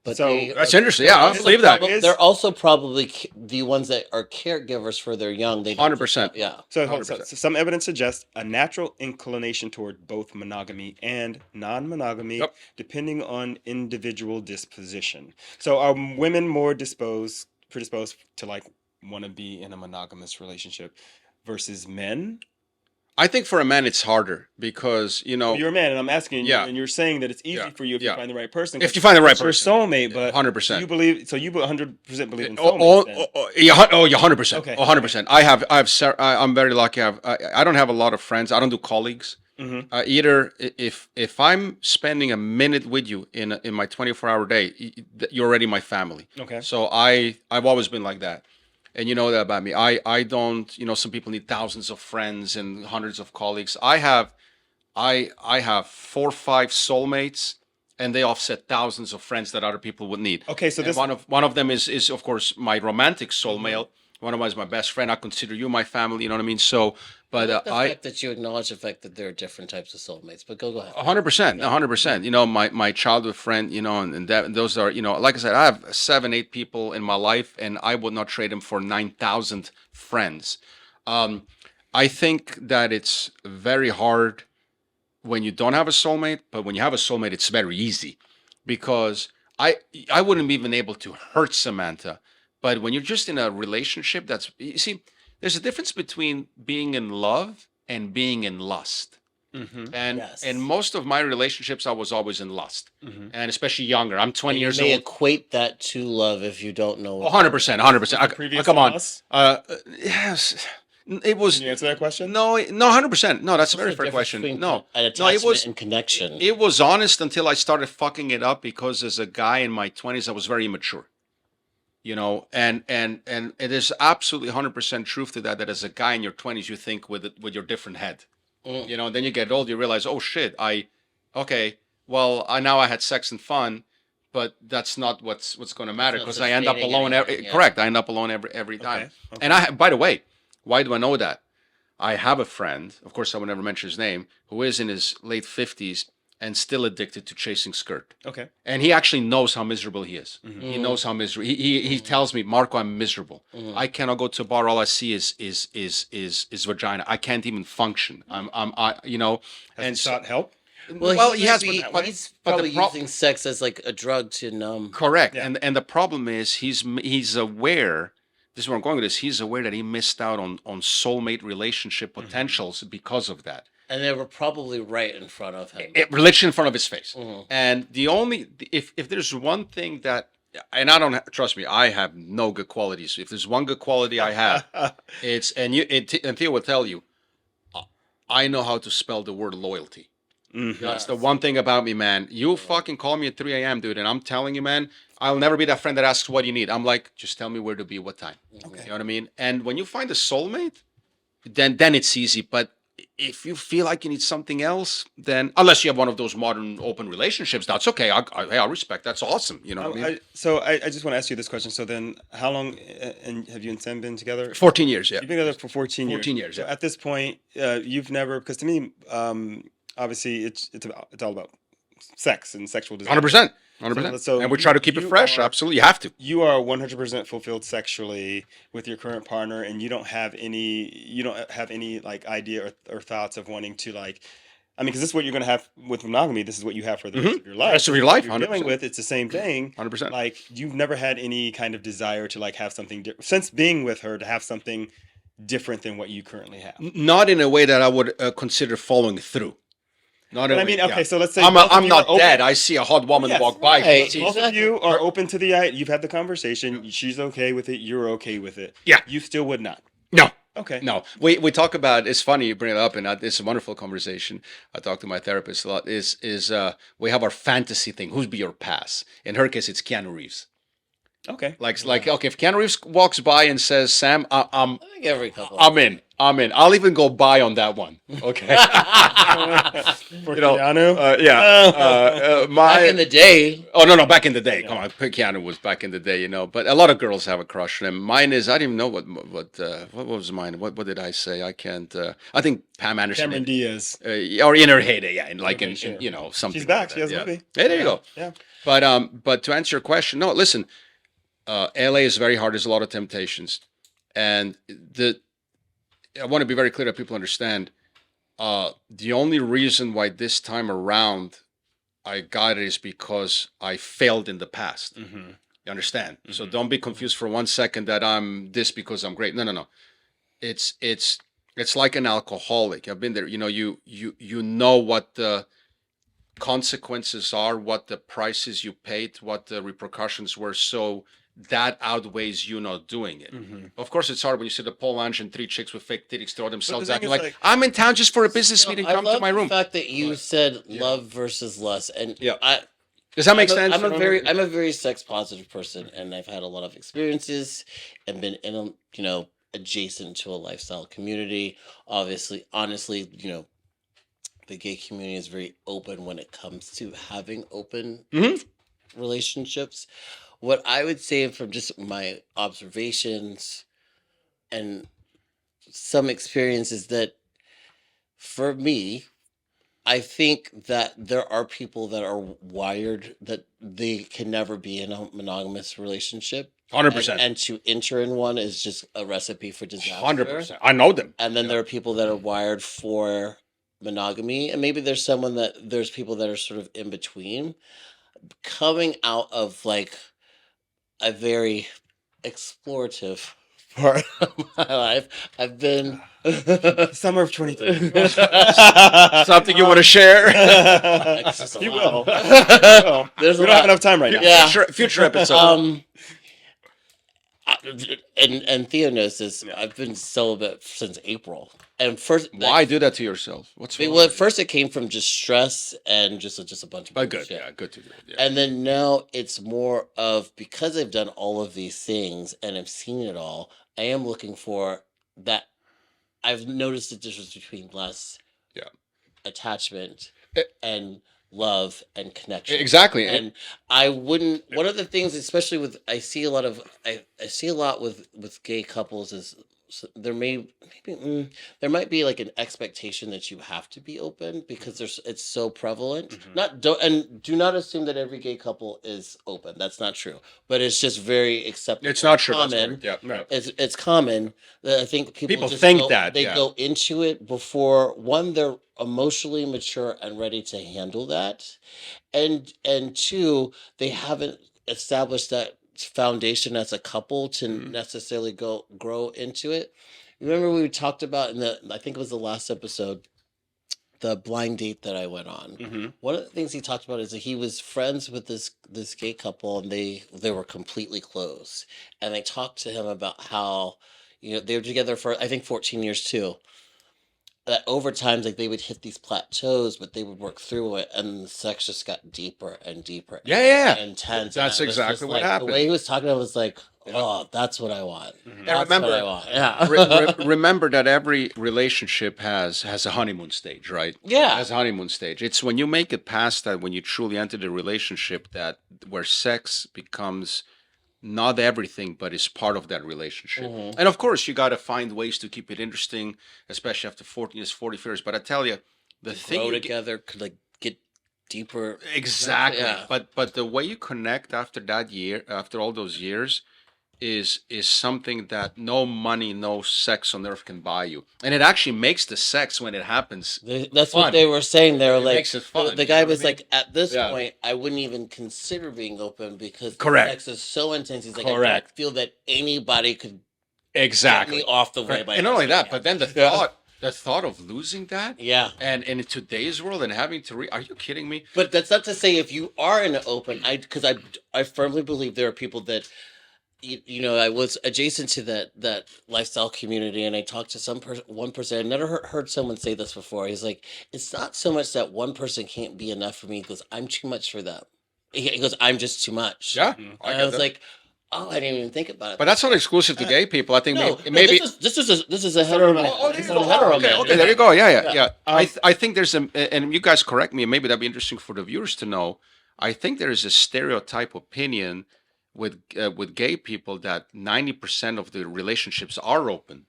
But So they That's are interesting. Yeah, I also believe that. Is- They're also probably the ones that are caregivers for their young. They 100%. Yeah. So, 100%. some evidence suggests a natural inclination toward both monogamy and non-monogamy, Yep. depending on individual disposition. So, are women more predisposed to like want to be in a monogamous relationship versus men? I think for a man it's harder because You're a man, and I'm asking you, Yeah. and you're saying that it's easy Yeah. for you if Yeah. you find the right person. if you find the right It's your person, soulmate, but 100%. you believe. So you 100% believe in Oh, soulmates. then. yeah, 100%. Okay. 100%. I'm very lucky. I don't have a lot of friends. I don't do colleagues. Mhm. Either if I'm spending a minute with you in my 24-hour day, you're already my family. Okay. So I've always been like that. And you know that about me. I don't, some people need thousands of friends and hundreds of colleagues. I have 4 or 5 soulmates, and they offset thousands of friends that other people would need. Okay, so And this one of them is of course my romantic soulmate. One of them is my best friend. I consider you my family. You know what I mean? So, but The fact that you acknowledge the fact that there are different types of soulmates. But go ahead. 100%, 100%. My childhood friend, and those are, like I said, I have 7, 8 people in my life, and I would not trade them for 9,000 friends. I think that it's very hard when you don't have a soulmate, but when you have a soulmate, it's very easy, because I wouldn't be even able to hurt Samantha, but when you're just in a relationship, you see, there's a difference between being in love and being in lust. And Yes. in most of my relationships, I was always in lust, and especially younger. I'm 20 You years may old. equate that to love if you don't know. 100%, 100%. previous Come on. loss? Yes, it was. Can you answer that question? No, 100%. No, that's a very There's fair difference question. between No, an no, attachment it was. and connection. It was honest until I started fucking it up, because as a guy in my 20s, I was very immature. You know, and it is absolutely 100% truth to that. That as a guy in your 20s, you think with your different head. You know, and then you get old, you realize, oh shit, well, now I had sex and fun, but that's not what's going to matter because I end up alone. Correct, I end up alone every time. Okay. And by the way, why do I know that? I have a friend, of course, I would never mention his name, who is in his late 50s and still addicted to chasing skirt. Okay. And he actually knows how miserable he is. He knows how miserable. He tells me, Marko, I'm miserable. I cannot go to a bar. All I see is vagina. I can't even function. You know. Has he sought help? Well, he's probably using sex as like a drug to numb. Correct. Yeah. And the problem is he's aware. This is where I'm going with this. He's aware that he missed out on soulmate relationship potentials because of that. And they were probably right in front of him. Religion in front of his face. And the only, if there's one thing that, and I don't, trust me, I have no good qualities. If there's one good quality I have, it's, and Theo will tell you, I know how to spell the word loyalty. That's the one thing about me, man. You fucking call me at 3 a.m., dude, and I'm telling you, man, I'll never be that friend that asks what you need. I'm like, just tell me where to be, what time. Okay. You know what I mean? And when you find a soulmate, then it's easy. But if you feel like you need something else, then unless you have one of those modern open relationships, that's okay. I respect. That's awesome. You know what I mean? So I just want to ask you this question. So then, how long and have you and Sam been together? 14 years. Yeah, you've been together for 14 years. 14 years. So yeah. at this point, you've never, because to me, obviously, it's all about sex and sexual desire. 100%. 100%. So and we try to keep it fresh. Absolutely, you have to. You are 100% fulfilled sexually with your current partner, and you don't have any like idea or thoughts of wanting to like. I mean, because this is what you're going to have with monogamy. This is what you have for the rest of your life. Rest of your life, 100%. You're dealing with it's the same thing. 100%. Like you've never had any kind of desire to like have something different since being with her to have something different than what you currently have. Not in a way that I would consider following through. Not I mean, okay, so let's say I'm not dead. I see a hot woman walk by. Hey, both of you are open to the idea. You've had the conversation. She's okay with it. You're okay with it. Yeah. You still would not. No. Okay. No. We talk about. It's funny you bring it up, and it's a wonderful conversation. I talk to my therapist a lot. We have our fantasy thing. Who's be your pass? In her case, it's Keanu Reeves. Okay. Like okay, if Keanu Reeves walks by and says, "Sam, I think every couple. I'm in. I'll even go buy on that one." Okay. For Keanu? Back in the day. Oh no, back in the day. Come on, Keanu was back in the day, you know. But a lot of girls have a crush on him. Mine is I don't even know what was mine. What did I say? I can't. I think Pam Anderson. Cameron Diaz. Or in her heyday, yeah, in you know something. She's back. Like she has a movie. Hey, there you go. Yeah. But to answer your question, no. Listen, LA is very hard. There's a lot of temptations, and I want to be very clear that people understand. The only reason why this time around I got it is because I failed in the past. You understand? So don't be confused for 1 second that I'm this because I'm great. No. It's like an alcoholic. I've been there. You know, you know what the consequences are, what the prices you paid, what the repercussions were. So that outweighs you not doing it. Of course, it's hard when you see the pole lounge and 3 chicks with fake titties throw themselves at you like, I'm in town just for a business meeting. Come to my room. The fact that you said love versus lust, and does that make sense? I'm a very sex positive person, and I've had a lot of experiences and been in adjacent to a lifestyle community. Honestly, the gay community is very open when it comes to having open relationships. What I would say from just my observations and some experiences that for me, I think that there are people that are wired that they can never be in a monogamous relationship. 100%. And to enter in one is just a recipe for disaster. 100%. I know them. And then there are people that are wired for monogamy. And maybe there's people that are sort of in between. Coming out of like a very explorative part of my life, I've been summer of 23. Something you want to share? You will. We don't have enough time right now. Yeah. Future episode. And Theo knows this. Yeah. I've been celibate since April, and first, Why do that to yourself? What's wrong? well, at first it came from just stress and just a bunch of But good, bullshit. yeah, good to do it. Yeah. And then now it's more of, because I've done all of these things and I've seen it all, I am looking for that. I've noticed the difference between less Yeah. attachment Eh. and love and connection. Exactly. And I wouldn't, one of the things, especially with, I see a lot with gay couples is, there there might be like an expectation that you have to be open because it's so prevalent. Mhm. Do not assume that every gay couple is open. That's not true. But it's just very acceptable. It's not true. That's Common. correct. Yeah. Right. It's common that I think People just think go, that, they yeah. go into it before, one, they're emotionally mature and ready to handle that, and two, they haven't established that foundation as a couple to Mhm. necessarily grow into it. Remember we talked about in the, I think it was the last episode, the blind date that I went on. Mhm. One of the things he talked about is that he was friends with this gay couple, and they were completely close. And they talked to him about how, they were together for, I think, 14 years too. That over time, like, they would hit these plateaus, but they would work through it, and the sex just got deeper and deeper. Yeah. and intense. That's And I was exactly just what like, happened. The way he was talking, I was like, Yeah. oh, that's what I want. Mhm. And That's remember, what I want. Yeah. remember that every relationship has a honeymoon stage, right? Yeah. Has a honeymoon stage. It's when you make it past that, when you truly enter the relationship, that where sex becomes not everything, but is part of that relationship. Mhm. And of course, you got to find ways to keep it interesting, especially after 14 years, 40 years. But I tell you, the thing Grow you get- together could, like, get deeper. exactly. Yeah. But the way you connect after that year, after all those years, is something that no money, no sex on earth can buy you. And it actually makes the sex, when it happens, That's fun. what they were saying. They were It like, makes it fun, the you guy know what was I mean? like, at this Yeah. point, I wouldn't even consider being open because Correct. the sex is so intense. He's like, I Correct. don't feel that anybody could exactly. get me off the way. Right. By And not only asking that, me but out. then the thought of losing that, Yeah. and in today's world, and having to are you kidding me? But that's not to say if you are in an open, because I firmly believe there are people that, I was adjacent to that lifestyle community, and I talked to one person. I never heard someone say this before. He's like, it's not so much that one person can't be enough for me. He goes, I'm too much for them. He goes, I'm just too much. Yeah, Mhm. And I was like, oh, I didn't even think about it. but that's not exclusive to gay people. I think no, maybe. this is a hetero man. Oh, there This you is a go. hetero Okay, man. okay, there you go. Yeah. Yeah. I think there's and you guys correct me, and maybe that'd be interesting for the viewers to know. I think there is a stereotype opinion with gay people that 90% of the relationships are open,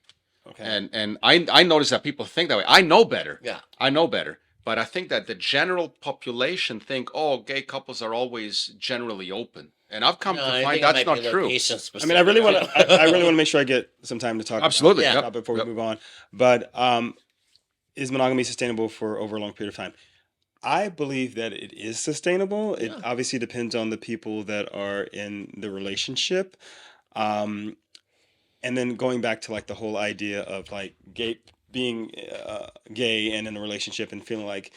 Okay. and I notice that people think that way. I know better. Yeah. I know better. But I think that the general population think, oh, gay couples are always generally open, and I've come No, to I find think it that's might not be true. location I mean, I really want specific. to. I really want to make sure I get some time to talk. Absolutely, About yep, that before yep. we move on. But is monogamy sustainable for over a long period of time? I believe that it is sustainable. It Yeah. obviously depends on the people that are in the relationship. And then going back to like the whole idea of like being gay and in a relationship and feeling like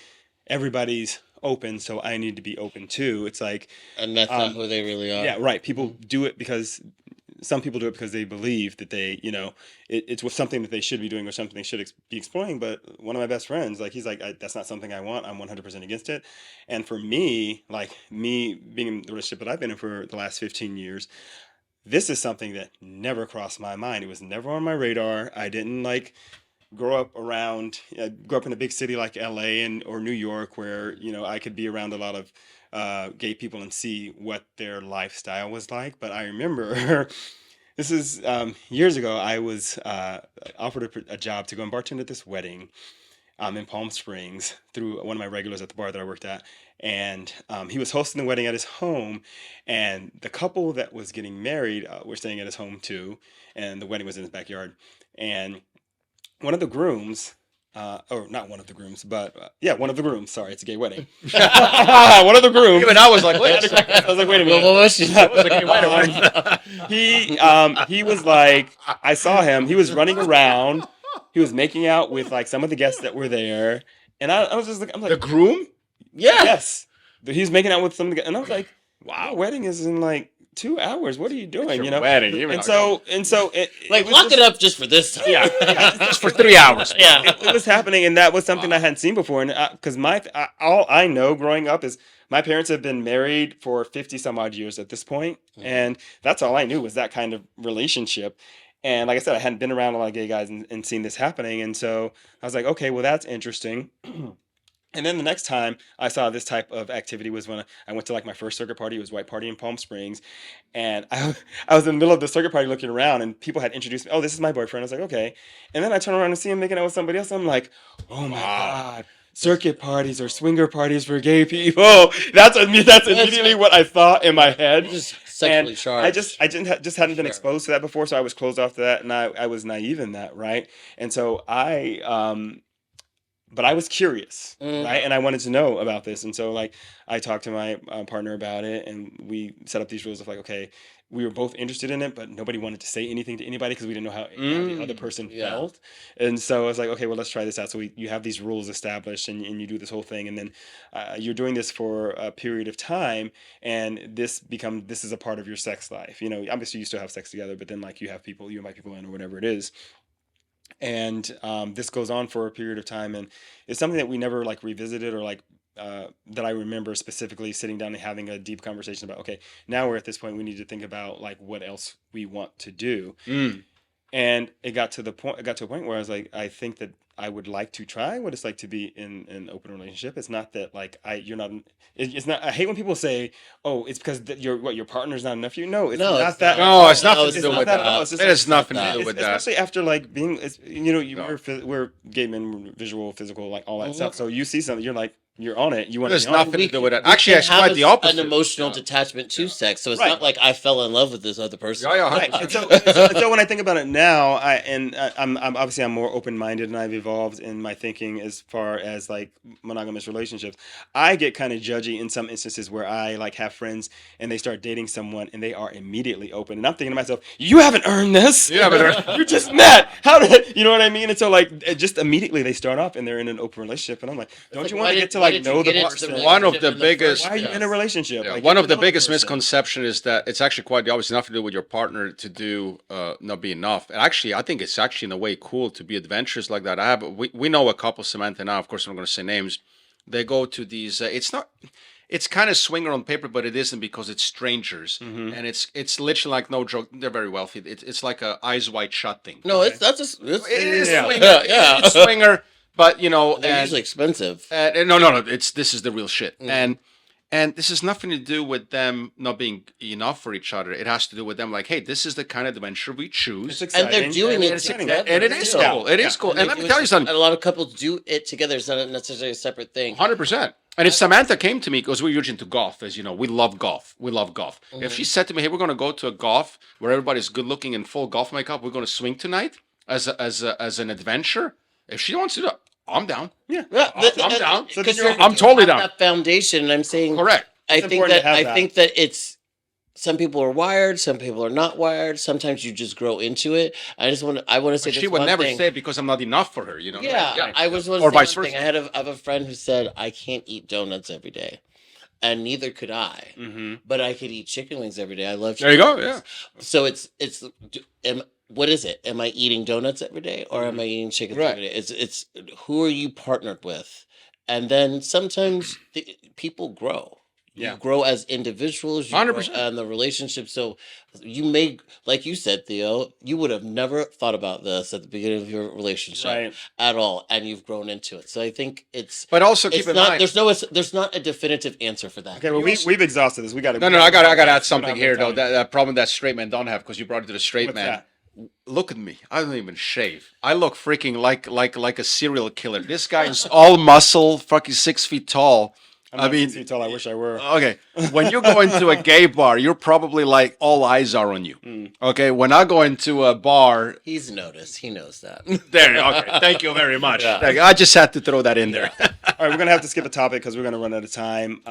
everybody's open, so I need to be open too. It's like, And that's not who they really are. yeah, right. People do it because some people do it because they believe that it's with something that they should be doing or something they should be exploring. But one of my best friends, like, he's like, that's not something I want. I'm 100% against it. And for me, like me being in the relationship that I've been in for the last 15 years, this is something that never crossed my mind. It was never on my radar. I didn't like grow up in a big city like LA or New York where, I could be around a lot of gay people and see what their lifestyle was like. But I remember this is years ago, I was offered a job to go and bartend at this wedding in Palm Springs through one of my regulars at the bar that I worked at. And he was hosting the wedding at his home, and the couple that was getting married were staying at his home too, and the wedding was in his backyard. And one of the grooms, or not one of the grooms, but one of the grooms. Sorry, it's a gay wedding. One of the grooms. Even I was like, wait a second. I was like, wait a minute. Well, what was she? That was a gay wedding. He was like, I saw him. He was running around. He was making out with like some of the guests that were there, and I was just like, I'm like, The groom? Yeah. yes. He was making out with some of the guests, and I was like, Wow. our wedding is in like 2 hours. What are you doing? your You know. wedding, even And so Like, was lock just- it up just for this time. yeah, just for 3 hours. Yeah. It was happening, and that was something I hadn't seen before. And because all I know growing up is my parents have been married for 50 some odd years at this point, and that's all I knew was that kind of relationship. And like I said, I hadn't been around a lot of gay guys and seen this happening, and so I was like, okay, well that's interesting. And then the next time I saw this type of activity was when I went to like my first circuit party. It was White Party in Palm Springs. And I was in the middle of the circuit party looking around and people had introduced me. Oh, this is my boyfriend. I was like, okay. And then I turn around and see him making out with somebody else. I'm like, oh my God. Circuit parties or swinger parties for gay people. That's immediately what I thought in my head. Just sexually charged. I just hadn't been exposed to that before, so I was closed off to that, and I was naive in that, right? And so but I was curious, right? And I wanted to know about this. And so, like, I talked to my partner about it, and we set up these rules of, like, okay, we were both interested in it, but nobody wanted to say anything to anybody because we didn't know how the other person felt. And so I was like, okay, well, let's try this out. So you have these rules established, and you do this whole thing. And then you're doing this for a period of time, and this is a part of your sex life. You know, obviously you still have sex together, but then, like, you invite people in or whatever it is. And this goes on for a period of time, and it's something that we never like revisited or like that I remember specifically sitting down and having a deep conversation about. Okay, now we're at this point. We need to think about like what else we want to do. And it got to a point where I was like, I think that I would like to try what it's like to be in an open relationship. It's not that like you're not. It's not. I hate when people say, "Oh, it's because your partner's not enough for you." No, it's not that. No, it's nothing to it's do not with that that. at all. It's just It like- has nothing to do with that. Especially after like being, we're gay men, we're visual, physical, like all that stuff. So you see something, you're like, you're on it. You want There's to be on nothing it. to do with that. We Actually, can it's quite have the opposite. An emotional detachment to sex, so it's Right. not like I fell in love with this other person. Yeah, Right. 100%. And so when I think about it now, I'm obviously I'm more open minded and I've evolved in my thinking as far as like monogamous relationships. I get kind of judgy in some instances where I like have friends and they start dating someone and they are immediately open, and I'm thinking to myself, you haven't earned this. You haven't earned- You just met. How did you know what I mean? And so like just immediately they start off and they're in an open relationship, and I'm like, don't like, you why want to did- get to why like did you know the get into person? the One of relationship the in biggest- first Why are you place? in a relationship? Yeah, Like, one get of to the know biggest person. misconception is that it's actually quite the opposite. Nothing to do with your partner to do not be enough. And actually, I think it's actually in a way cool to be adventurous like that. We know a couple, Samantha and I, of course I'm not going to say names. They go to these. It's kind of swinger on paper, but it isn't because it's strangers, and it's literally like no joke. They're very wealthy. It's like a eyes wide shut thing. No, that's just It is yeah. swinger. Yeah. It's swinger, but you know, They're usually expensive. no. This is the real shit, and this has nothing to do with them not being enough for each other. It has to do with them like, hey, this is the kind of adventure we choose, It's And they're exciting, doing it it's together. and it is too. cool. It is cool. And let me tell you something. And a lot of couples do it together. It's not necessarily a separate thing. 100%. And if Samantha came to me, because we're usually into golf, as you know, we love golf. We love golf. If she said to me, hey, we're going to go to a golf where everybody's good looking in full golf makeup, we're going to swing tonight as an adventure. If she wants to do it, I'm down. Yeah. I'm down. Because I'm totally down. That foundation, and I'm saying, Correct. I think important to that have that. I think that it's some people are wired, some people are not wired. Sometimes you just grow into it. I want to say But this she would one never thing. say it because I'm not enough for her, you know? Yeah, I was Or vice thing. versa. I have a friend who said I can't eat donuts every day, and neither could I. But I could eat chicken wings every day. I love. There you chicken go, wings. So what is it? Am I eating donuts every day, or am I eating chicken Right. every day? It's who are you partnered with, and then sometimes people grow. Yeah. You grow as individuals. You 100%. grow in the relationship. So you may, like you said, Theo, you would have never thought about this at the beginning of your relationship Right. at all, and you've grown into it. So I think it's. But also It's keep in not. mind. There's not a definitive answer for that. Okay, well we've exhausted this. We got to. No, I got to add something here, though. That problem that straight men don't have, because you brought it to the straight What's man. that? Look at me. I don't even shave. I look freaking like a serial killer. This guy is all muscle, fucking 6 feet tall. I mean, tall. I wish I were. Okay, when you go into a gay bar, you're probably like all eyes are on you. Okay, when I go into a bar, He's noticed. He knows that. there. Okay, thank you very much. Yeah. I just had to throw that in there. All right, we're gonna have to skip a topic because we're gonna run out of time.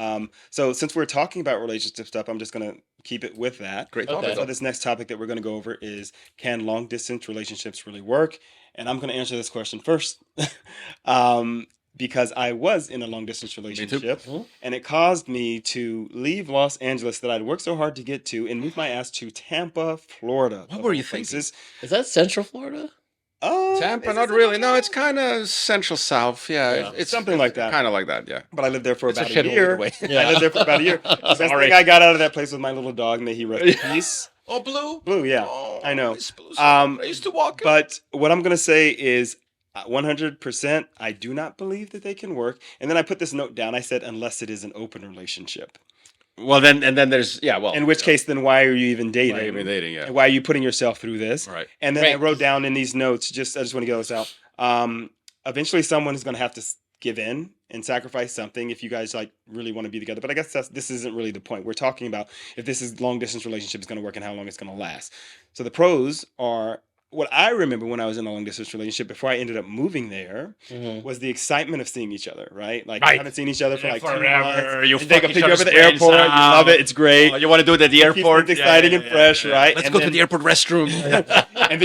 So since we're talking about relationship stuff, I'm just gonna keep it with that. Great Okay. topic. So this next topic that we're gonna go over is, can long distance relationships really work? And I'm gonna answer this question first. because I was in a long distance relationship, and it caused me to leave Los Angeles that I'd worked so hard to get to and move my ass to Tampa, Florida. What were you thinking? Places. Is that Central Florida? Tampa, not really. No, it's kind of central south. Yeah, it's something like that. Kind of like that. Yeah. But I lived there for about a shithole year. either way. I lived there for about a year. The best thing I got out of that place was my little dog. May he rest in peace. Oh, Blue. Blue, yeah, Oh, I know. I used to walk. But what I'm gonna say is, 100%, I do not believe that they can work. And then I put this note down. I said, unless it is an open relationship. Well, then there's In which case, then why are you even dating? Why are you even dating? Yeah. And why are you putting yourself through this? Right. And then I wrote down in these notes. I just want to get this out. Eventually, someone is going to have to give in and sacrifice something if you guys like really want to be together. But I guess this isn't really the point. We're talking about if this is long distance relationship is going to work and how long it's going to last. So the pros are. What I remember when I was in a long distance relationship before I ended up moving there was the excitement of seeing each other, right? Like, we haven't seen each other for like 2 months. You take a picture of at the airport. You love it. It's great. Oh, you want to do it at the airport? It's exciting and fresh, right? Let's go to the airport restroom. And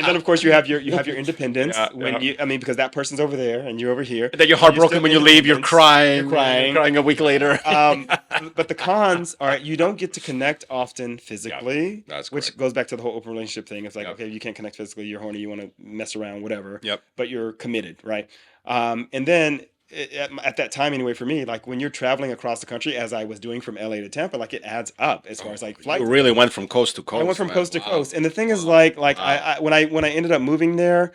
then of course you have your independence because that person's over there and you're over here. And then you're heartbroken when you leave. You're crying. You're crying a week later. But the cons are you don't get to connect often physically, that's which correct. goes back to the whole open relationship thing. It's like, okay, you can't connect physically, you're horny, you want to mess around, whatever. Yep. But you're committed, right? And then at that time anyway, for me, like when you're traveling across the country, as I was doing from LA to Tampa, like it adds up as far as like flights. You really went from coast to coast. I went from coast to coast, and the thing is, like I when I ended up moving there,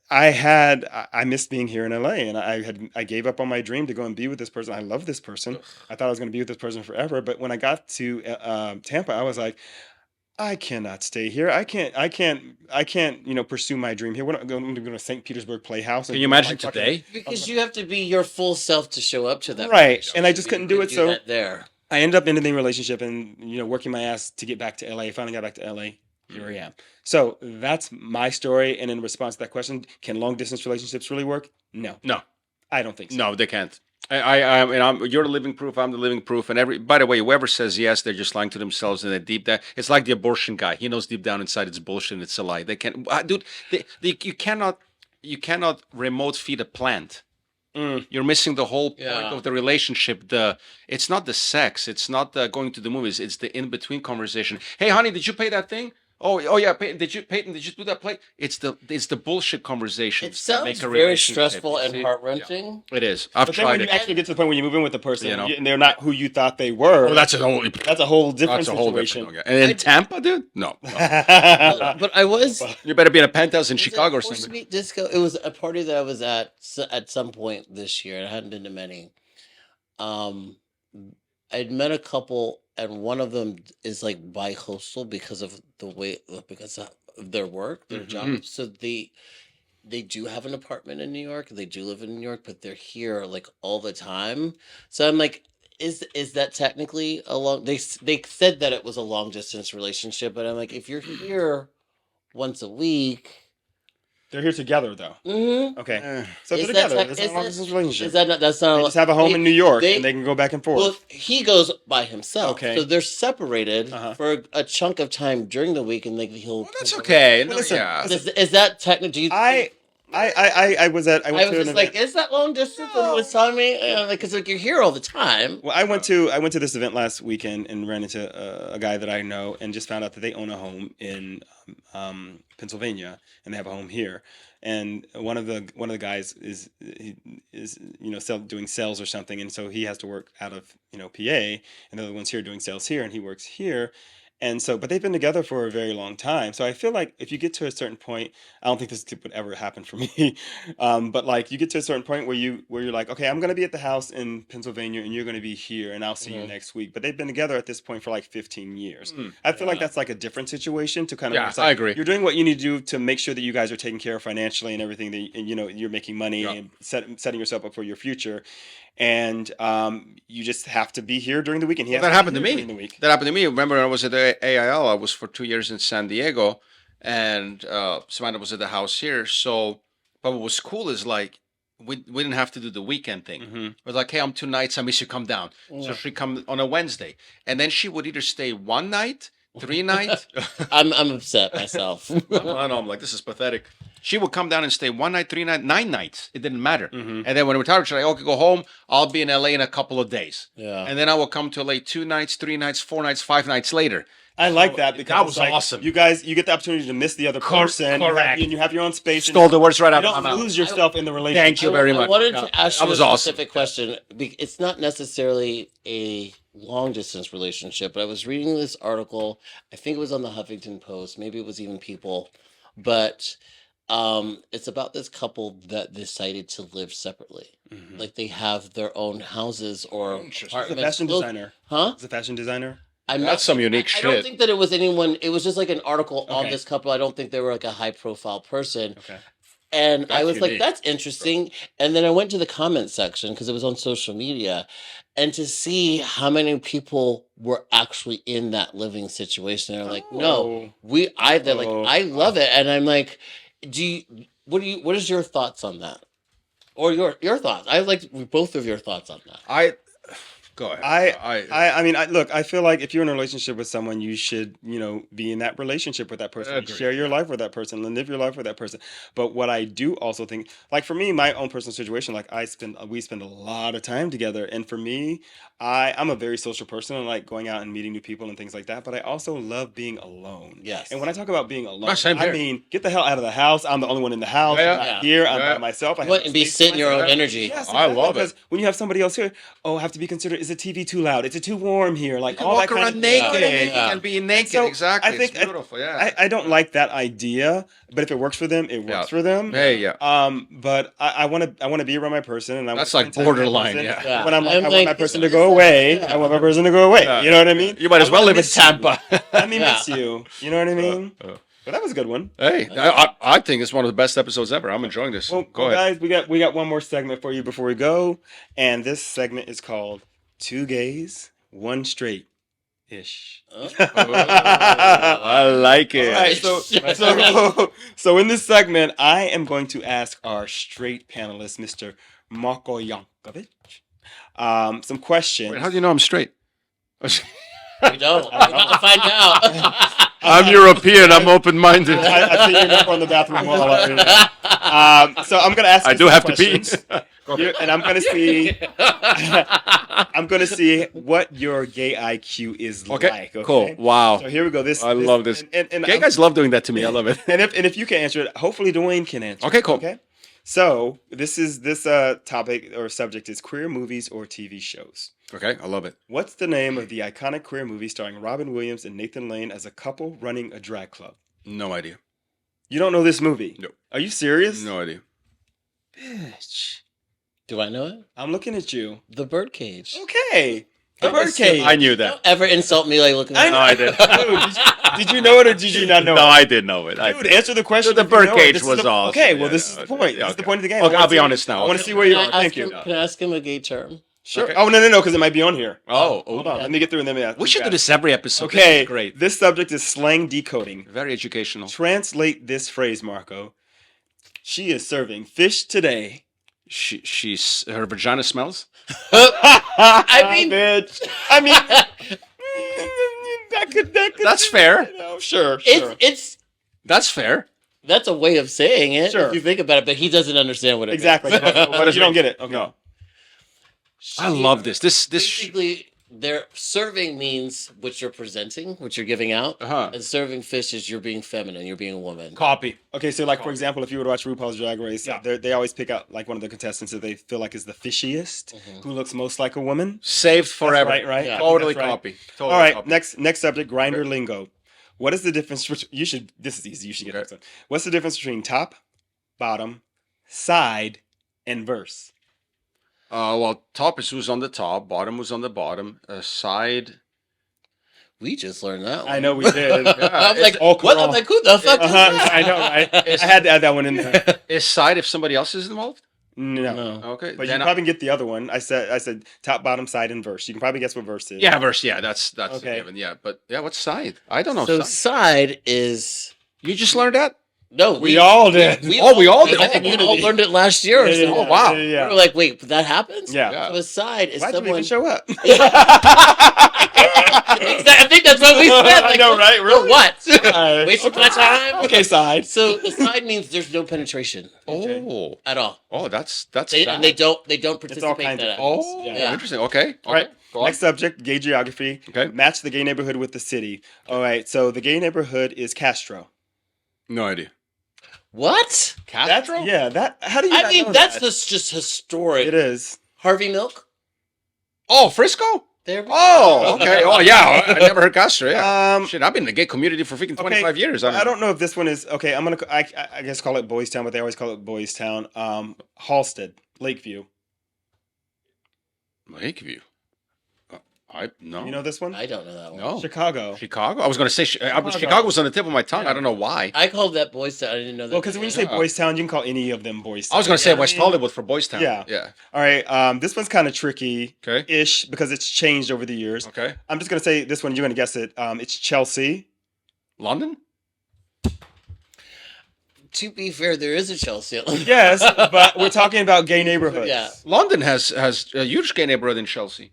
I missed being here in LA, and I gave up on my dream to go and be with this person. I love this person. I thought I was going to be with this person forever, but when I got to Tampa, I was like, I cannot stay here. I can't, pursue my dream here. We're not going to St. Petersburg Playhouse. Can you imagine today? Because you have to be your full self to show up to that. Right, and I just couldn't do it. So that there. I ended up ending the relationship and working my ass to get back to LA. Finally got back to LA. Here I am. So that's my story. And in response to that question, can long distance relationships really work? No, I don't think so. No, they can't. You're the living proof. I'm the living proof. And by the way, whoever says yes, they're just lying to themselves. And they deep down, it's like the abortion guy. He knows deep down inside it's bullshit. And it's a lie. They can't, dude. You cannot remote feed a plant. You're missing the whole point of the relationship. It's not the sex. It's not the going to the movies. It's the in between conversation. Hey, honey, did you pay that thing? Oh yeah, Peyton, did you do that play? It's the bullshit conversations. It sounds very stressful and heart-wrenching. Yeah. It is. I've but tried then when it. you actually get to the point when you move in with the person, and they're not who you thought they were. Oh, that's a whole different situation. Different, and in Tampa, dude? No. But I was. You better be in a penthouse in Chicago or something. Sweet Disco. It was a party that I was at some point this year. I hadn't been to many. I'd met a couple, and one of them is like bi-coastal because of their work, their job. So they do have an apartment in New York. They do live in New York, but they're here like all the time. So I'm like, is that technically a long? They said that it was a long distance relationship, but I'm like, if you're here once a week. They're here together, though. Mm-hmm. Okay, so they're together. It's a long distance relationship. Is that not? That's not. They just have a home in New York, and they can go back and forth. Well, he goes by himself. Okay, so they're separated for a chunk of time during the week, and he'll. Well, that's okay. No, listen, is that technically? I was just like, is that long distance? And he was telling me, because like you're here all the time. Well, I went to this event last weekend and ran into a guy that I know and just found out that they own a home in Pennsylvania and they have a home here. And one of the guys is doing sales or something, and so he has to work out of PA, and the other one's here doing sales here, and he works here. And so, but they've been together for a very long time. So I feel like if you get to a certain point, I don't think this would ever happen for me. But like you get to a certain point where you're like, okay, I'm going to be at the house in Pennsylvania and you're going to be here and I'll see you next week. But they've been together at this point for like 15 years. I feel like that's like a different situation to kind of, like, I agree. You're doing what you need to do to make sure that you guys are taken care of financially and everything that, you're making money and setting yourself up for your future. And you just have to be here during the week. And that happened to me. That happened to me. Remember, I was at the AIL. I was for 2 years in San Diego, and Samantha was at the house here. So, but what was cool is like we didn't have to do the weekend thing. It was like, hey, I'm 2 nights. I miss you. Come down. So she come on a Wednesday, and then she would either stay one night, 3 nights. I'm upset myself. I'm like, this is pathetic. She would come down and stay 1 night, 3 nights, 9 nights. It didn't matter. And then when we retired, she's like, okay, go home. I'll be in LA in a couple of days. Yeah. And then I will come to LA 2 nights, 3 nights, 4 nights, 5 nights later. I like that because that was it's like awesome. You guys, you get the opportunity to miss the other person. correct. And you have your own space. Stole the words right out You of my don't mouth. lose yourself in the relationship. Thank you very much. I wanted Yeah. to ask That you a was awesome. specific question. It's not necessarily a long distance relationship, but I was reading this article. I think it was on the Huffington Post. Maybe it was even People, but it's about this couple that decided to live separately. Like they have their own houses or He's a apartments. fashion designer. Huh? He's a fashion designer. That's some unique I don't shit. think that it was anyone. It was just like an article on Okay. this couple. I don't think they were like a high profile person. Okay. And I That's was like, unique. that's interesting. And then I went to the comment section because it was on social media, and to see how many people were actually in that living situation. They're like, no, they're like, I love it. And I'm like, what is your thoughts on that? Or your thoughts? I like both of your thoughts on that. Go ahead. I mean, look, I feel like if you're in a relationship with someone, you should, be in that relationship with that person, Agreed. share your life with that person, and live your life with that person. But what I do also think, like for me, my own personal situation, like we spend a lot of time together, and for me, I'm a very social person. I like going out and meeting new people and things like that. But I also love being alone. Yes. And when I talk about being alone, Same I here. mean, get the hell out of the house. I'm the only one in the house. Yeah. I'm not Yeah. here. I'm Yeah. by myself. I You want have to be space to sitting your own myself. energy. Yes, I love it. because when you have somebody else here, I have to be considered. Is the TV too loud? Is it too warm here? Like You can all walk that kind around of naked. You know what I mean? You can be naked. So, exactly. I think it's beautiful. Yeah. I don't like that idea, but if it works for them, it works Yeah. for them. Hey, yeah. But I want to be around my person, and I That's wanna like spend time with my borderline, person. yeah. Yeah. When I'm like, I'm I want like, my person it's- to go away. yeah. I want my person to go away. Yeah. You know what I mean? You might as I well wanna live in miss you. Tampa. Let me Yeah. miss you. You know what I mean? But that was a good one. Hey, I think it's one of the best episodes ever. I'm enjoying this. Well, Go ahead. guys, we got one more segment for you before we go, and this segment is called Two Gays, One Straight Ish. I like it. All right, so in this segment, I am going to ask our straight panelist, Mr. Marko Yankovic, some questions. Wait, how do you know I'm straight? We don't. We're about to find out. I'm European. I'm open-minded. I see your number on the bathroom wall already. So I'm going to ask. I you do some have to pee. questions. And I'm going to see. I'm going to see what your gay IQ is Okay, like. Okay, cool. Wow. So here we go. I love this. And Gay guys love doing that to me. I love it. And if you can answer it, hopefully Duane can answer. Okay, cool. Okay. So this topic or subject is queer movies or TV shows. Okay, I love it. What's the name of the iconic queer movie starring Robin Williams and Nathan Lane as a couple running a drag club? No idea. You don't know this movie? No. Are you serious? No idea. Bitch. Do I know it? I'm looking at you. The Birdcage. Okay. The That was Birdcage. I knew Don't that. ever insult me like looking I at know. I did. Dude, did you know it or did you not know No, it? I did know it. Dude, answer the question. The if you know it. Birdcage This is was the- awesome. Okay, well, Yeah, this is the yeah, point. yeah, This is the okay. point of the game. Okay, I wanna I'll be see- honest now. I want to Okay. see where you Can are. I Thank ask you. him- Can I ask him a gay term? Sure. Okay. Oh, no, because it might be on here. Oh, Hold on. Let me get through and then ask. We should do this every episode. Okay. This is great. This subject is slang decoding. Very educational. Translate this phrase, Marco. She is serving fish today. She's her vagina smells. I mean- bitch. I mean, that could. That's fair. Sure. It's That's fair. that's a way of saying it Sure. if you think about it, but he doesn't understand what it Exactly. means. But you don't get it. Okay. No. I love this. This. Basically, they're serving means what you're presenting, what you're giving out, Uh-huh. and serving fish is you're being feminine, you're being a woman. Copy. Okay, so like for example, if you were to watch RuPaul's Drag Race, they always pick out like one of the contestants that they feel like is the fishiest, who looks most like a woman. Saved forever. Right. Yeah. Totally That's right. copy. Totally All right, copy. next subject, grinder lingo. What is the difference? This is easy. You should get this one. What's the difference between top, bottom, side, and verse? Well, top is who's on the top. Bottom who's on the bottom. Side. We just learned that one. I know we did. I'm like, all what? cool. I'm like, who the fuck is Uh-huh, that? I know. I had to add that one in there. Is side if somebody else is involved? No. No. Okay. But you then probably get the other one. I said top, bottom, side, and verse. You can probably guess what verse is. yeah, verse. Yeah, that's Okay. a given. Yeah, but yeah, what's side? I don't know. So side. side is You just learned that? no. We all did. we all did. I think we all learned it last year. Or so. Oh, wow. Yeah. We were like, wait, that happens? Yeah. So a side is Why'd you someone. even show up? I think that's what what we said. I know, right? For Really? what? Alright. Wasting my time. Okay, side. So the side means there's no penetration Oh. at all. Oh, that's They, sad. and they don't It's all participate in kinds of that. things. Oh, Yeah. interesting. Okay. All right. Go on. Next subject, gay geography. Okay. Match the gay neighborhood with the city. All right. So the gay neighborhood is Castro. No idea. What? Castro? How do you I not mean, know that's that? just historic. It is. Harvey Milk. Oh, Frisco? There. We Oh, go. okay. Oh, yeah. I never heard Castro. Yeah. Um, Shit, I've been in the gay community for freaking 25 years. I don't know if this one is okay. I guess call it Boys Town, but they always call it Boys Town. Halstead, Lakeview. Lakeview. No. You know this one? I don't know that one. No. Chicago. Chicago? I was going to say, Chicago was on the tip of my tongue. I don't know why. I called that Boys Town. I didn't know that. Well, because when you say Boys Town, you can call any of them Boys Town. I was going to say Yeah. West Hollywood for Boys Town. Yeah. Yeah. All right. This one's kind of tricky. Okay. Ish because it's changed over the years. Okay. I'm just gonna say this one. You're gonna guess it. It's Chelsea. London? To be fair, there is a Chelsea. Yes, but we're talking about gay neighborhoods. Yeah. London has a huge gay neighborhood in Chelsea.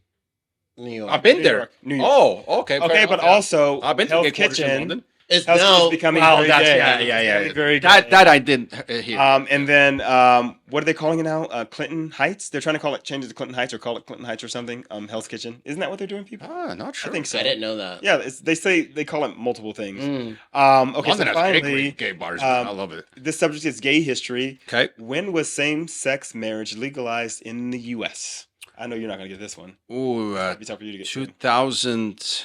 New York. I've been New there. York, New York. Oh, okay. Okay, but also I've been to Hell's gay quarters in Kitchen. London. It's Hell's Kitchen now is becoming Wow, very that's gay. yeah. Very, very gay. That I didn't hear. And then what are they calling it now? Clinton Heights. They're trying to call it change it to Clinton Heights or call it Clinton Heights or something. Hell's Kitchen. Isn't that what they're doing, people? Not sure. I think so. I didn't know that. Yeah, they call it multiple things. Mm. Okay, London so has finally, gay bars. I love it. this subject is gay history. Okay. When was same-sex marriage legalized in the U.S.? I know you're not gonna get this one. Ooh, It'd be tough for you to get. 2000.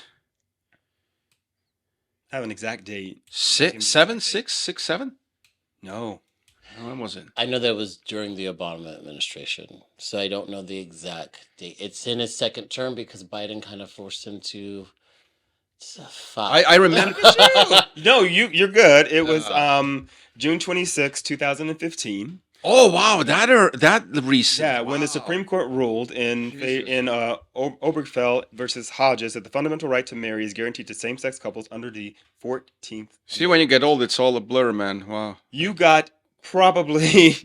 Have an exact date. 7? No. When was it? I know that was during the Obama administration, so I don't know the exact date. It's in his second term because Biden kind of forced him to fight. I remember. No, you're good. It was June 26, 2015. Oh wow, that recent. Yeah, when the Wow. Supreme Court ruled in Obergefell versus Hodges that the fundamental right to marry is guaranteed to same-sex couples under the 14th. See, when you get old, it's all a blur, man. Wow. You got probably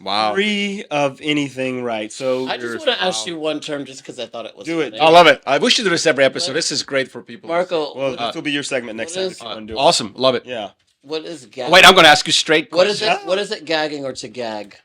Wow. 3 of anything right. So I just want to ask you one term just because I thought it was Do it. funny. I love it. I wish you do this every episode. This is great for people. Marko, well, this will be your segment next what time is- if you want to do it. Awesome. Love it. Yeah. what is gagging? Wait, I'm going to ask you straight What is questions. it? What is it? Gagging or to gag?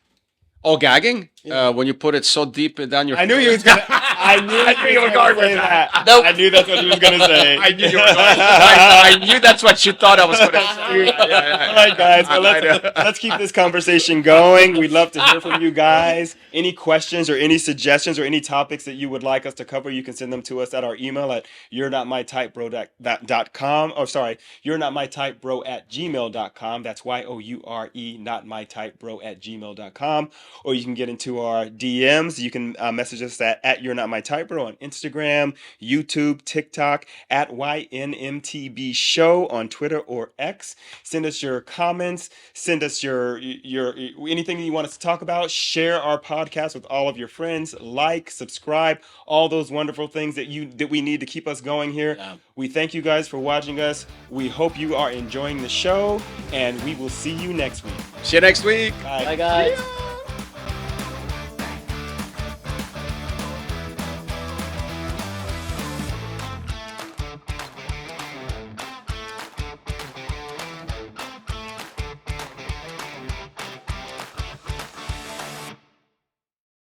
Oh, gagging? Yeah. When you put it so deep down your I knew you was gonna. I knew you were going to say that. Nope. I knew that's what you was gonna say. I knew you were going I knew that's what you thought I was going to say. All right, guys. Well, let's keep this conversation going. We'd love to hear from you guys. Any questions or any suggestions or any topics that you would like us to cover, you can send them to us at our email at you're not my type bro.com. Oh, sorry, you're not my type bro at gmail.com. That's YOURE, not my type bro at gmail.com. Or you can get into our DMs. You can message us at you're not my type bro on Instagram, YouTube, TikTok, at YNMTB show on Twitter or X. Send us your comments. Send us your anything that you want us to talk about. Share our podcast with all of your friends. Like, subscribe, all those wonderful things that we need to keep us going here. Yeah. We thank you guys for watching us. We hope you are enjoying the show, and we will see you next week. See you next week. Bye. Bye, guys.